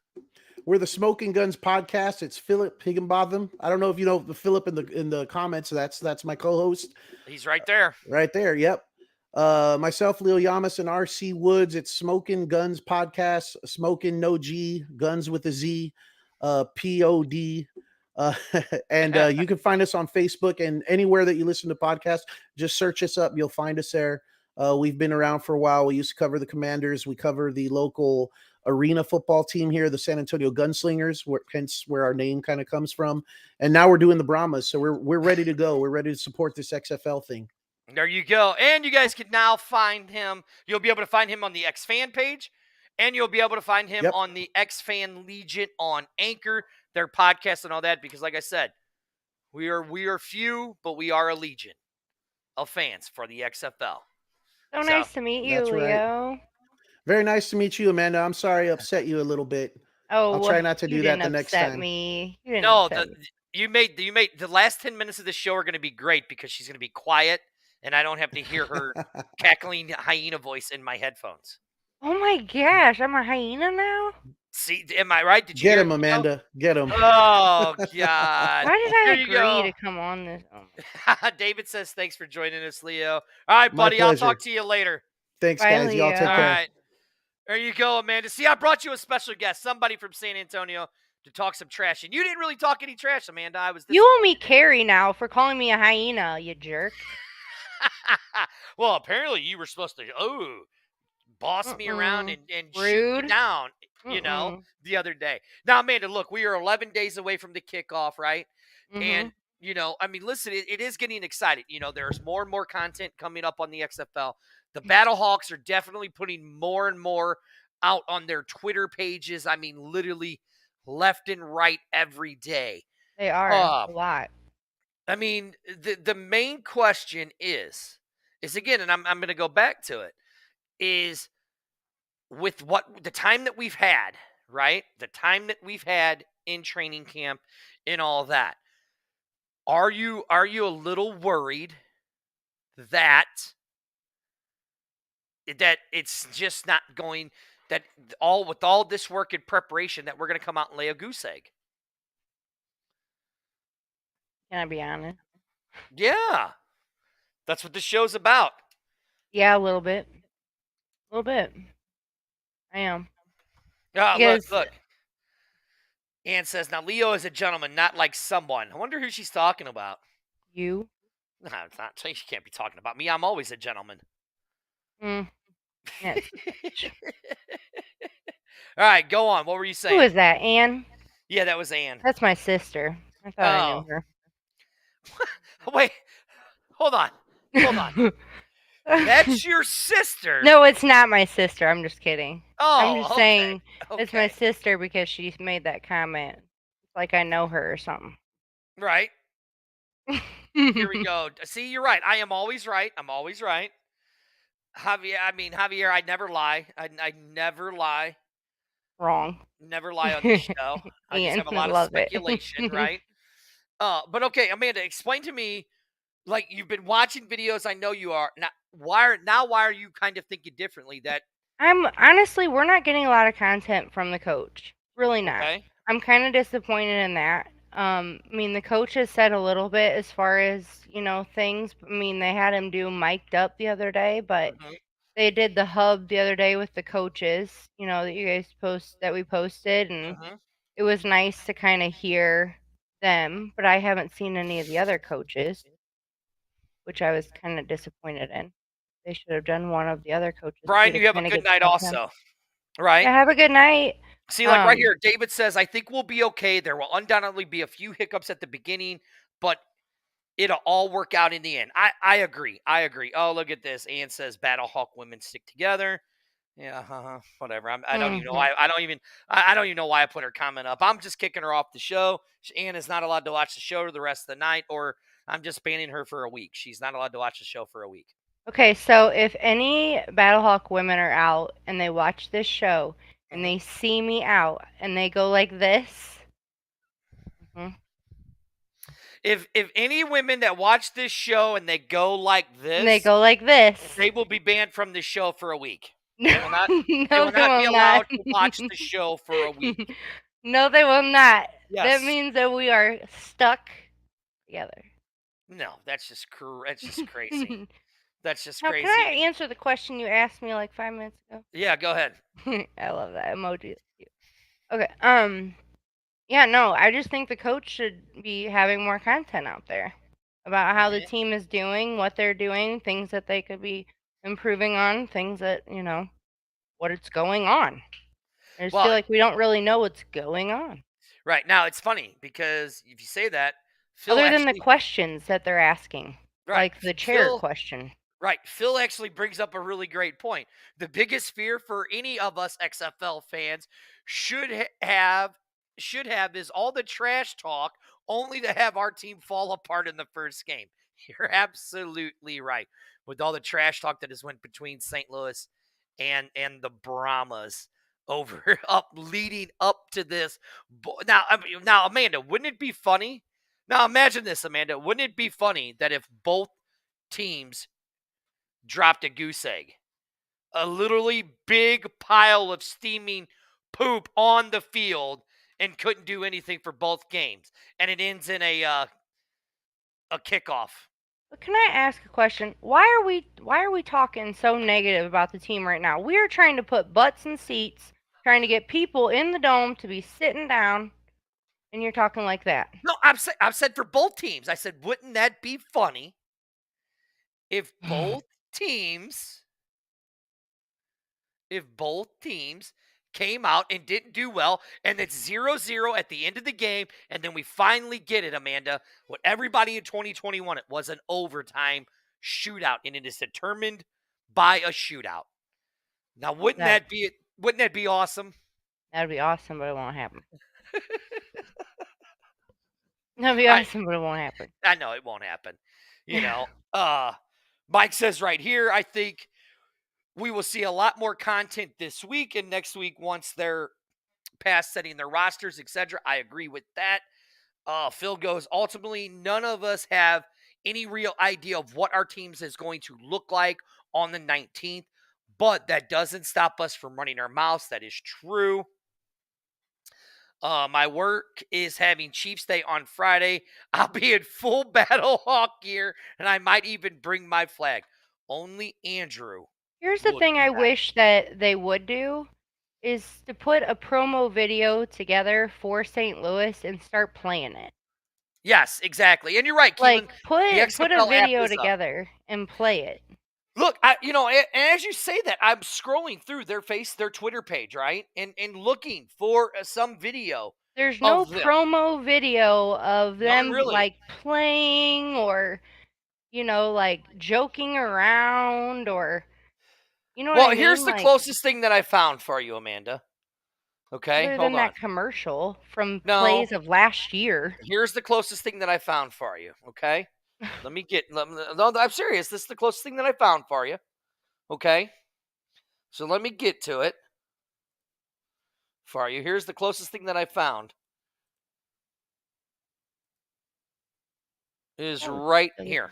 We're the Smoking Guns podcast. It's Philip Higginbotham. I don't know if you know the Philip in the comments. That's my co-host. He's right there. Right there. Yep. Myself, Leo Yamas, and RC Woods. It's Smoking Guns podcast. Smoking no G, guns with a Z, POD. And you can find us on Facebook and anywhere that you listen to podcasts. Just search us up. You'll find us there. We've been around for a while. We used to cover the Commanders. We cover the local arena football team here, the San Antonio Gunslingers, hence where our name kind of comes from. And now we're doing the Brahmas. So we're ready to go. We're ready to support this XFL thing. There you go. And you guys can now find him. You'll be able to find him on the X-Fan page. And you'll be able to find him on the X-Fan Legion on Anchor, their podcast and all that. Because like I said, we are few, but we are a legion of fans for the XFL. So nice to meet you, Leo. Right. Very nice to meet you, Amanda. I'm sorry I upset you a little bit. Oh, I'll try not to do that the next time. Me. You made the last 10 minutes of the show are going to be great because she's going to be quiet and I don't have to hear her cackling hyena voice in my headphones. Oh my gosh, I'm a hyena now? See, am I right? Did you get him, Amanda? Get him. Oh, God. Why did I agree to come on this? Oh. David says, thanks for joining us, Leo. All right, buddy. I'll talk to you later. Thanks, guys. Leo. Y'all take care. All right. There you go, Amanda. See, I brought you a special guest, somebody from San Antonio, to talk some trash. And you didn't really talk any trash, Amanda. You owe me carry now for calling me a hyena, you jerk. Well, apparently you were supposed to, boss me around and shoot me down, the other day. Now, Amanda, look, we are 11 days away from the kickoff, right? And, listen, it is getting exciting. There's more and more content coming up on the XFL. The Battlehawks are definitely putting more and more out on their Twitter pages. I mean, literally left and right every day. They are a lot. I mean, the main question is again, and I'm going to go back to it, is with what the time that we've had, right? The time that we've had in training camp and all that. Are you a little worried that it's just not going, that with all this work and preparation that we're going to come out and lay a goose egg? Can I be honest? Yeah. That's what the show's about. Yeah, a little bit. A little bit. I am. Look. Ann says, now Leo is a gentleman, not like someone. I wonder who she's talking about. You? No, it's not. She can't be talking about me. I'm always a gentleman. Yes. All right, go on. What were you saying? Who is that, Ann? Yeah, that was Ann. That's my sister. I thought I knew her. Wait, hold on. That's your sister. No, it's not my sister. I'm just kidding. I'm just saying okay. It's my sister because she made that comment. It's like I know her or something. Right. Here we go. See, you're right. I am always right. I'm always right. Javier, I never lie. I never lie. Wrong. Never lie on this show. I just have a lot of speculation, right? But okay, Amanda, explain to me, like, you've been watching videos. I know you are. Why are you kind of thinking differently? That we're not getting a lot of content from the coach. Really not. Okay. I'm kind of disappointed in that. The coach has said a little bit as far as, things. They had him do mic'd up the other day, but they did the hub the other day with the coaches, that you guys that we posted, and it was nice to kind of hear them, but I haven't seen any of the other coaches, which I was kind of disappointed in. They should have done one of the other coaches. Brian, you have a good night also. Right? Yeah, have a good night. See, like right here, David says, I think we'll be okay. There will undoubtedly be a few hiccups at the beginning, but it'll all work out in the end. I agree. I agree. Oh, look at this. Ann says Battlehawk women stick together. Yeah, whatever. I don't even know why. I don't even know why I put her comment up. I'm just kicking her off the show. Ann is not allowed to watch the show the rest of the night, or I'm just banning her for a week. She's not allowed to watch the show for a week. Okay, so if any Battlehawk women are out and they watch this show and they see me out and they go like this. If any women that watch this show and they go like this, they will be banned from the show for a week. No, They will not, no, they will not be allowed not. to watch the show for a week. No, they will not. Yes. That means that we are stuck together. No, that's just crazy. That's just Now, crazy. can I answer the question you asked me like 5 minutes ago? Yeah, go ahead. I love that emoji. Okay. Yeah, no, I just think the coach should be having more content out there about how the team is doing, what they're doing, things that they could be improving on, things that, what it's going on. I just feel like we don't really know what's going on. Right. Now, it's funny because if you say that, Phil other than the questions that they're asking, like the chair question. Right. Phil actually brings up a really great point. The biggest fear for any of us XFL fans should have is all the trash talk only to have our team fall apart in the first game. You're absolutely right. With all the trash talk that has went between St. Louis and the Brahmas over leading up to this. Now, Amanda, wouldn't it be funny? Now, imagine this, Amanda. Wouldn't it be funny that if both teams dropped a goose egg, a literally big pile of steaming poop on the field, and couldn't do anything for both games, and it ends in a kickoff? But can I ask a question? Why are we talking so negative about the team right now? We are trying to put butts in seats, trying to get people in the dome to be sitting down, and you're talking like that. No, I've said for both teams. I said, wouldn't that be funny if both teams came out and didn't do well, and it's 0-0 at the end of the game, and then we finally get it, Amanda. What everybody in 2021, it was an overtime shootout, and it is determined by a shootout. Now, wouldn't that be awesome? That'd be awesome, but it won't happen. That'd be awesome, but it won't happen. I know it won't happen. Mike says right here, I think we will see a lot more content this week and next week once they're past setting their rosters, etc. I agree with that. Phil goes, ultimately, none of us have any real idea of what our teams is going to look like on the 19th, but that doesn't stop us from running our mouths. That is true. My work is having Chiefs Day on Friday. I'll be in full Battlehawk gear, and I might even bring my flag. Only Andrew. Here's the thing I wish that they would do is to put a promo video together for St. Louis and start playing it. Yes, exactly. And you're right, Keelan. Like, put a video together and play it. Look, as you say that, I'm scrolling through their Twitter page, right? And looking for some video. There's no promo video of them like playing or, like joking around or, what I mean? Well, here's the closest thing that I found for you, Amanda. Okay, other than that commercial from plays of last year. Here's the closest thing that I found for you. Okay, no, I'm serious. This is the closest thing that I found for you. Okay, so let me get to it for you. Here's the closest thing that I found. It is right here.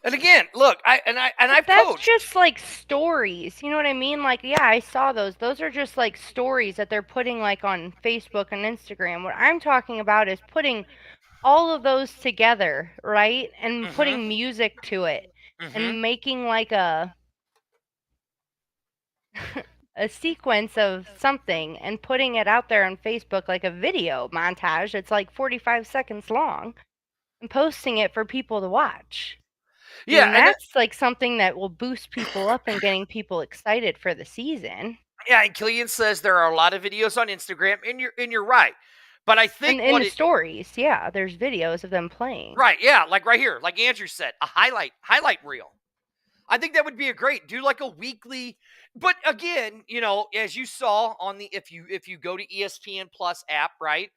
And again, look, I've that's just like stories. You know what I mean? Like, yeah, I saw those. Those are just like stories that they're putting like on Facebook and Instagram. What I'm talking about is putting all of those together, right? And putting music to it and making like a a sequence of something and putting it out there on Facebook like a video montage. It's like 45 seconds long and posting it for people to watch. Yeah, and that's like something that will boost people up and getting people excited for the season. Yeah, and Killian says there are a lot of videos on Instagram, and you're right. But I think And in the stories, yeah, there's videos of them playing. Right, yeah, like right here, like Andrew said, a highlight reel. I think that would be a great, do like a weekly, but again, as you saw on the if you go to ESPN Plus app, right?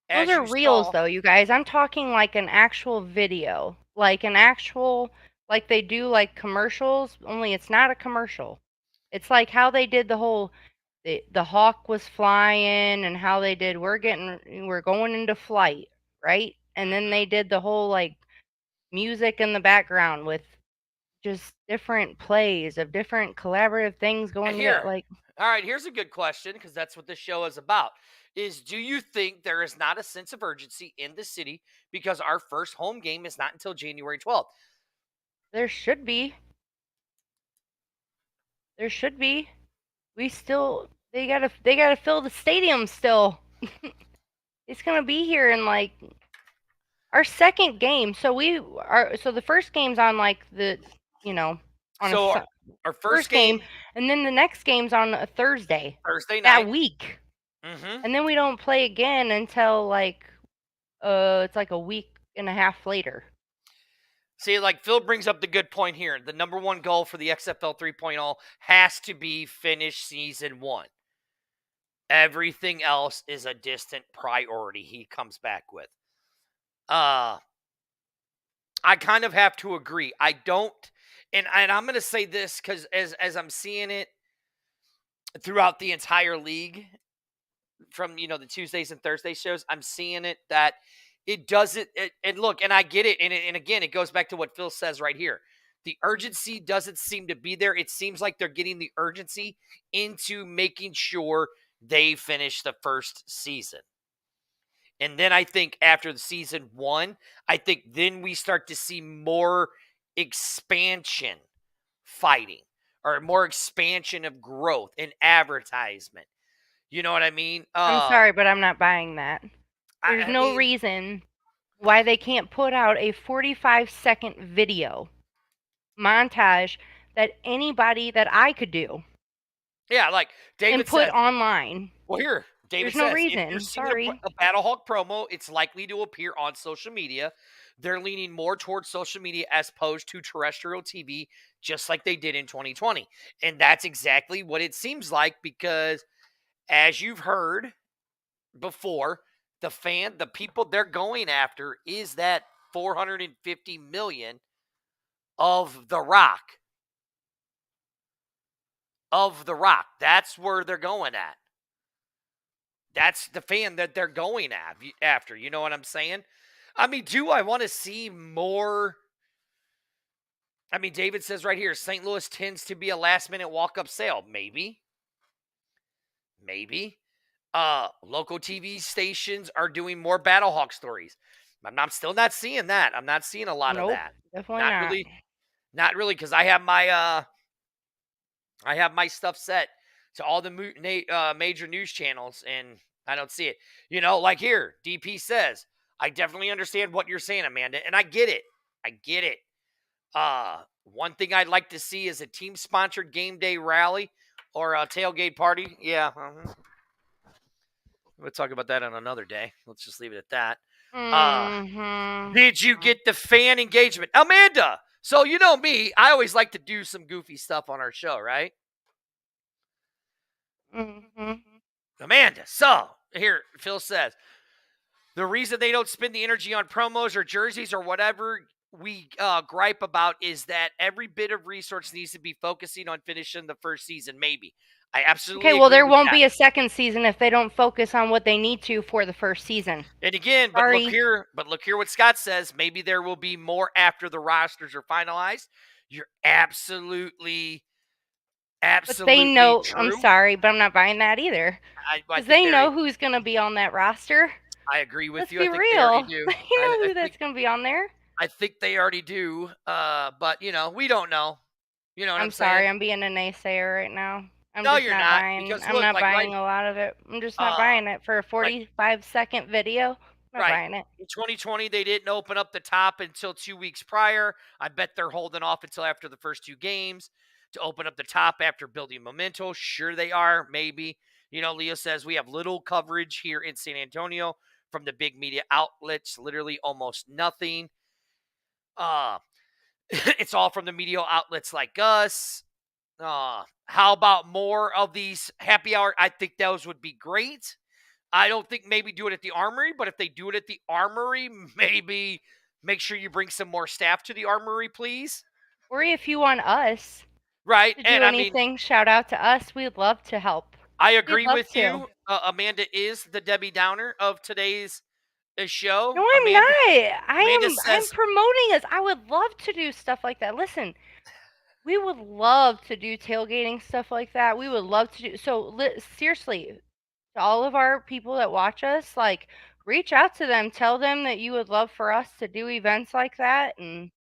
Those are reels though, you guys. I'm talking like an actual video. Like an actual, like they do like commercials, only it's not a commercial. It's like how they did the whole the hawk was flying and how they did we're going into flight, right? And then they did the whole like music in the background with just different plays of different collaborative things going together. Like, all right, here's a good question because that's what this show is about. Do you think there is not a sense of urgency in the city because our first home game is not until January 12th? There should be. There should be. They gotta fill the stadium still. It's gonna be here in like our second game. So the first game's on like the on our first game, and then the next game's on a Thursday night that week. Mm-hmm. And then we don't play again until like it's like a week and a half later. See, like Phil brings up the good point here. The number one goal for the XFL 3.0 has to be finish season 1. Everything else is a distant priority, he comes back with. I kind of have to agree. I don't, and I'm going to say this because as I'm seeing it throughout the entire league from, the Tuesdays and Thursday shows, I'm seeing it that it doesn't, and look, and I get it, and again, it goes back to what Phil says right here. The urgency doesn't seem to be there. It seems like they're getting the urgency into making sure they finish the first season. And then I think after the season 1, I think then we start to see more expansion fighting or more expansion of growth and advertisement. You know what I mean? I'm sorry, but I'm not buying that. There's no reason why they can't put out a 45-second video montage that anybody that I could do. Yeah, like David and put says, online. Well, here, David There's no says, reason. if you're seeing Sorry. a Battlehawk promo, it's likely to appear on social media. They're leaning more towards social media as opposed to terrestrial TV, just like they did in 2020. And that's exactly what it seems like because, as you've heard before, the people they're going after is that 450 million of The Rock. Of The Rock. That's where they're going at. That's the fan that they're going after. You know what I'm saying? I mean, do I want to see more? I mean, David says right here, St. Louis tends to be a last-minute walk-up sale. Maybe. Local TV stations are doing more Battlehawk stories. I'm still not seeing that. I'm not seeing a lot of that. Definitely not. Really. Not really, because I have my stuff set to all the major news channels, and I don't see it. Like here, DP says, I definitely understand what you're saying, Amanda, and I get it. One thing I'd like to see is a team-sponsored game day rally or a tailgate party. Yeah. We'll talk about that on another day. Let's just leave it at that. Did you get the fan engagement? Amanda! So you know me, I always like to do some goofy stuff on our show, right? Amanda, so here, Phil says, the reason they don't spend the energy on promos or jerseys or whatever we gripe about is that every bit of resource needs to be focusing on finishing the first season, maybe. I absolutely Okay, well, there won't be a second season if they don't focus on what they need to for the first season. And again, but look here what Scott says. Maybe there will be more after the rosters are finalized. You're absolutely but they know, true. I'm sorry, but I'm not buying that either. Because they know who's going to be on that roster. I agree with you. Let's be real. They know who that's going to be on there. I think they already do. But, we don't know. You know what I'm saying? sorry, I'm being a naysayer right now. No, you're not. Because I'm look, not like buying a lot of it. I'm just not uh, buying it for a like 45-second video. I'm not right. buying it. In 2020, they didn't open up the top until 2 weeks prior. I bet they're holding off until after the first 2 games to open up the top after building momentum. Sure, they are. Maybe. You know, Leo says we have little coverage here in San Antonio from the big media outlets, literally almost nothing. Uh, it's all from the media outlets like us. How about more of these happy hour? I think those would be great. I don't think maybe do it at the Armory, but if they do it at the Armory, maybe make sure you bring some more staff to the Armory, please. Or if you want us Right. to do And I mean, anything, shout out to us. We'd love to help. I We'd agree love with to. you. Amanda is the Debbie Downer of today's show. No, I'm Amanda, not. Amanda I'm says, promoting us. I would love to do stuff like that. Listen, we would love to do tailgating stuff like that. We would love to do so. Seriously, to all of our people that watch us, like, reach out to them. Tell them that you would love for us to do events like that, and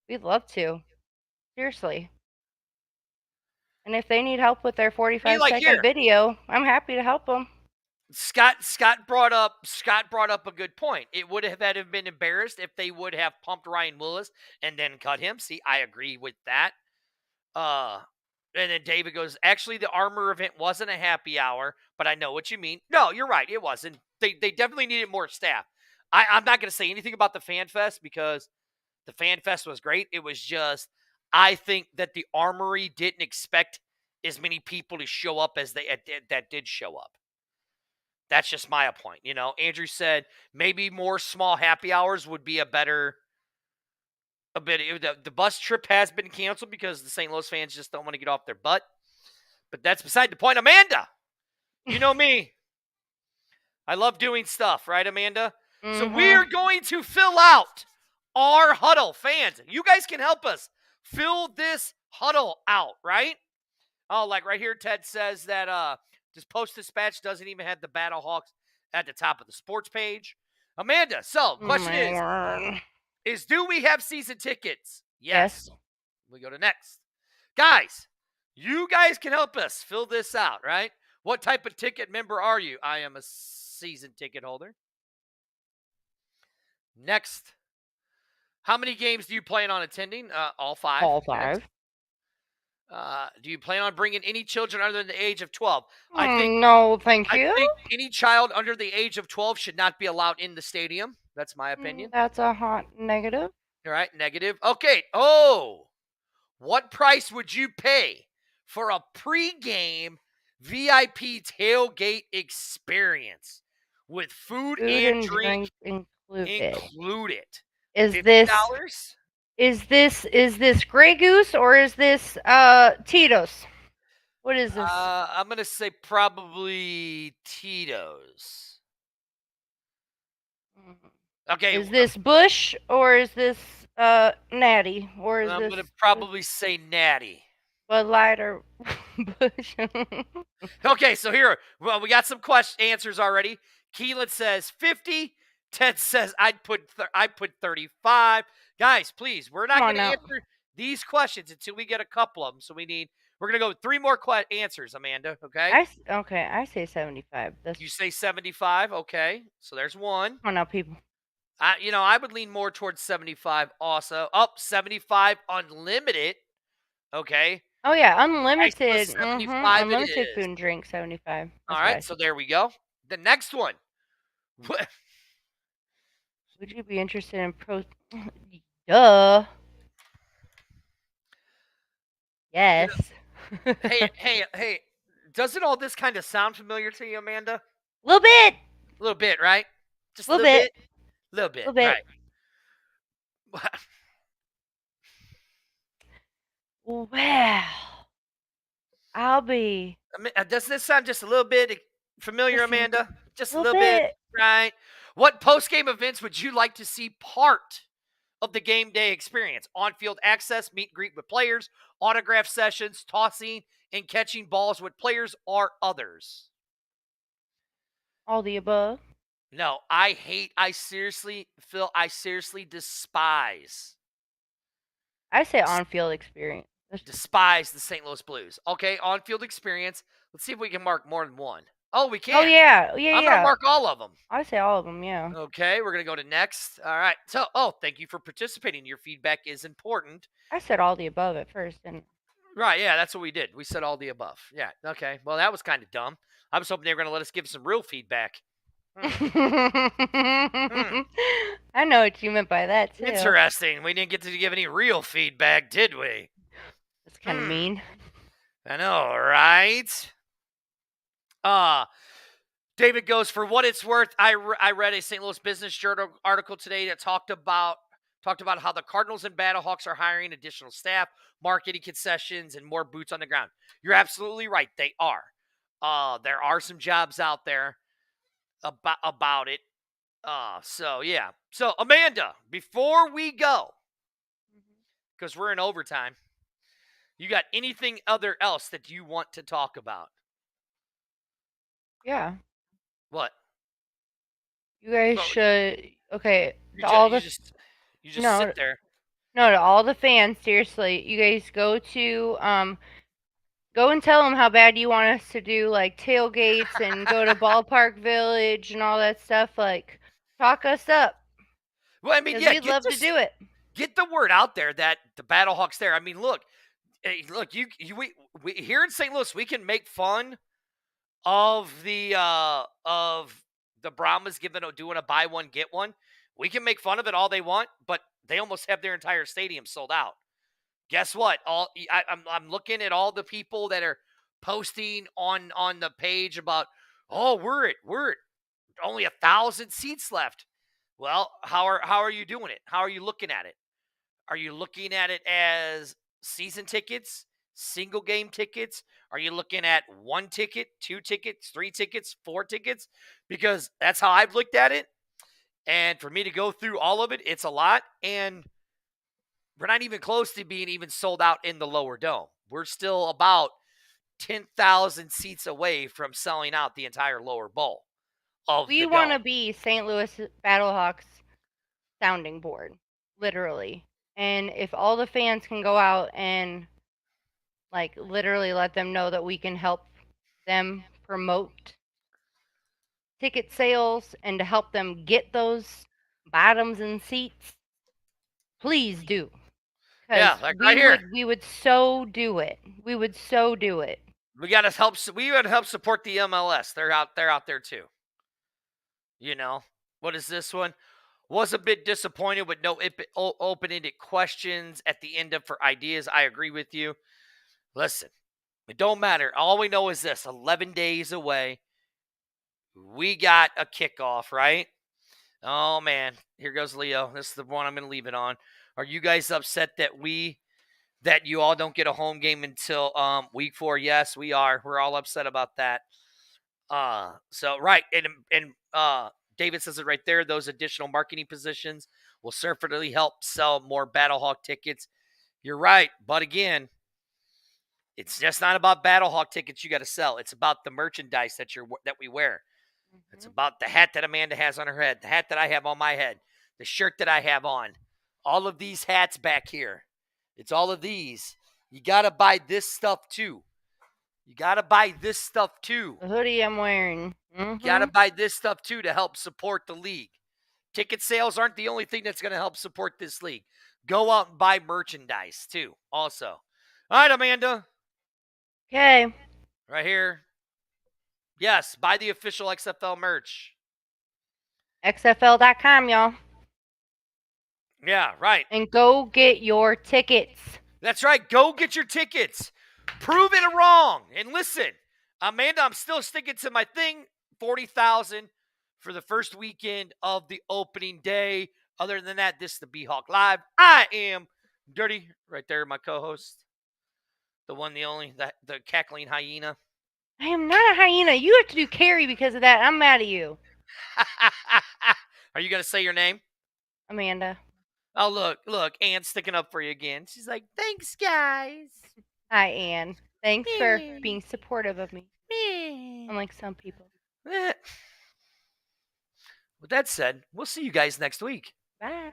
we'd love to. Seriously. And if they need help with their be 45-second here. video, I'm happy to help them. Scott brought up a good point. It would have been embarrassed if they would have pumped Ryan Willis and then cut him. See, I agree with that. And then David goes, actually, the Armor event wasn't a happy hour, but I know what you mean. No, you're right. It wasn't. They definitely needed more staff. I'm not going to say anything about the Fan Fest because the Fan Fest was great. It was just, I think that the Armory didn't expect as many people to show up as that did show up. That's just my point. You know, Andrew said maybe more small happy hours would be a bit. The bus trip has been canceled because the St. Louis fans just don't want to get off their butt. But that's beside the point. Amanda, you know me. I love doing stuff, right, Amanda? Mm-hmm. So we are going to fill out our huddle. Fans, you guys can help us fill this huddle out, right? Oh, like right here, Ted says that this Post-Dispatch doesn't even have the Battlehawks at the top of the sports page. Amanda, so question is do we have season tickets? Yes. We go to next. Guys, you guys can help us fill this out, right? What type of ticket member are you? I am a season ticket holder. Next. How many games do you plan on attending? All 5. All 5. Next. Do you plan on bringing any children under the age of 12? No, thank you. I think any child under the age of 12 should not be allowed in the stadium. That's my opinion. That's a hot negative. All right, negative. Okay. Oh, what price would you pay for a pregame VIP tailgate experience with food and drink included? Is $50? this Grey Goose or is this Tito's? What is this? I'm gonna say probably Tito's. Okay. Is this Bush or is this Natty or is I'm this? gonna probably say Natty. Bud Light or Bush. Okay, so here, well, we got some answers already. Keelan says 50. Ted says I'd put 35. Guys, please, we're not going to answer these questions until we get a couple of them. So we're going to go with 3 more answers, Amanda. Okay. I say 75. You say 75. Okay, so there's one. Come on now, people. I would lean more towards 75. Also, 75 unlimited. Okay. Oh yeah, unlimited. 75 unlimited food and drink. 75. All right, so there we go. The next one. Would you be interested in pro? Duh. Yes. Hey. Doesn't all this kind of sound familiar to you, Amanda? A little bit. A little bit, right? Just a little bit. Little bit. Right. Well, I'll be. Does this sound just a little bit familiar, Amanda? Just a little bit, right? What post-game events would you like to see part of the game day experience? On-field access, meet and greet with players, autograph sessions, tossing and catching balls with players, or others? All the above. No, I seriously despise. I say on-field experience. despise the St. Louis Blues. Okay, on-field experience. Let's see if we can mark more than one. Oh, we can. Oh yeah, I'm gonna mark all of them. I say all of them. Yeah. Okay, we're gonna go to next. All right. So, thank you for participating. Your feedback is important. I said all the above at first, and right. Yeah, that's what we did. We said all the above. Yeah. Okay. Well, that was kind of dumb. I was hoping they were gonna let us give some real feedback. I know what you meant by that too. Interesting. We didn't get to give any real feedback, did we? That's kind of mean. I know, right? David goes, for what it's worth, I read a St. Louis Business Journal article today that talked about how the Cardinals and Battlehawks are hiring additional staff, marketing concessions, and more boots on the ground. You're absolutely right. They are. There are some jobs out there about it. So yeah. So Amanda, before we go, because we're in overtime, you got anything other else that you want to talk about? Yeah. What? You guys should. Okay. You just no, sit there. No, to all the fans, seriously, you guys go and tell them how bad you want us to do, like tailgates and go to Ballpark Village and all that stuff. Like, talk us up. Well, I mean, yeah, we'd love to do it. Get the word out there that the Battlehawks there. I mean, look, we here in St. Louis, we can make fun of the Brahmas doing a buy one get one. We can make fun of it all they want, but they almost have their entire stadium sold out. Guess what? I'm looking at all the people that are posting on the page about, we're at only 1,000 seats left. Well, how are you doing it? How are you looking at it? Are you looking at it as season tickets, single game tickets? Are you looking at 1 ticket, 2 tickets, 3 tickets, 4 tickets? Because that's how I've looked at it. And for me to go through all of it, it's a lot. And we're not even close to being even sold out in the lower dome. We're still about 10,000 seats away from selling out the entire lower bowl. We want to be St. Louis Battlehawks sounding board, literally. And if all the fans can go out and, like, literally let them know that we can help them promote ticket sales and to help them get those bottoms and seats, please do. Yeah, like right here. We would so do it. We would so do it. We got to help. We would help support the MLS. They're out there too. You know, what is this one? Was a bit disappointed with no open-ended questions at the end for ideas. I agree with you. Listen, it don't matter. All we know is this: 11 days away. We got a kickoff, right? Oh man, here goes Leo. This is the one I'm going to leave it on. Are you guys upset that you all don't get a home game until week 4? Yes, we are. We're all upset about that. So right, and David says it right there. Those additional marketing positions will certainly help sell more Battlehawk tickets. You're right, but again, it's just not about Battlehawk tickets you got to sell. It's about the merchandise that we wear. Mm-hmm. It's about the hat that Amanda has on her head, the hat that I have on my head, the shirt that I have on, all of these hats back here. It's all of these. You got to buy this stuff too. The hoodie I'm wearing. Mm-hmm. You got to buy this stuff too to help support the league. Ticket sales aren't the only thing that's going to help support this league. Go out and buy merchandise too also. All right, Amanda. Okay. Right here. Yes, buy the official XFL merch. XFL.com, y'all. Yeah, right. And go get your tickets. That's right. Go get your tickets. Prove it wrong. And listen, Amanda, I'm still sticking to my thing. 40,000 for the first weekend of the opening day. Other than that, this is the B-Hawk Live. I am Dirty. Right there, my co-host. The one, the only, the cackling hyena. I am not a hyena. You have to do Carrie because of that. I'm mad at you. Are you going to say your name? Amanda. Oh, look. Anne's sticking up for you again. She's like, thanks, guys. Hi, Anne. Thanks for being supportive of me. Unlike some people. With that said, we'll see you guys next week. Bye.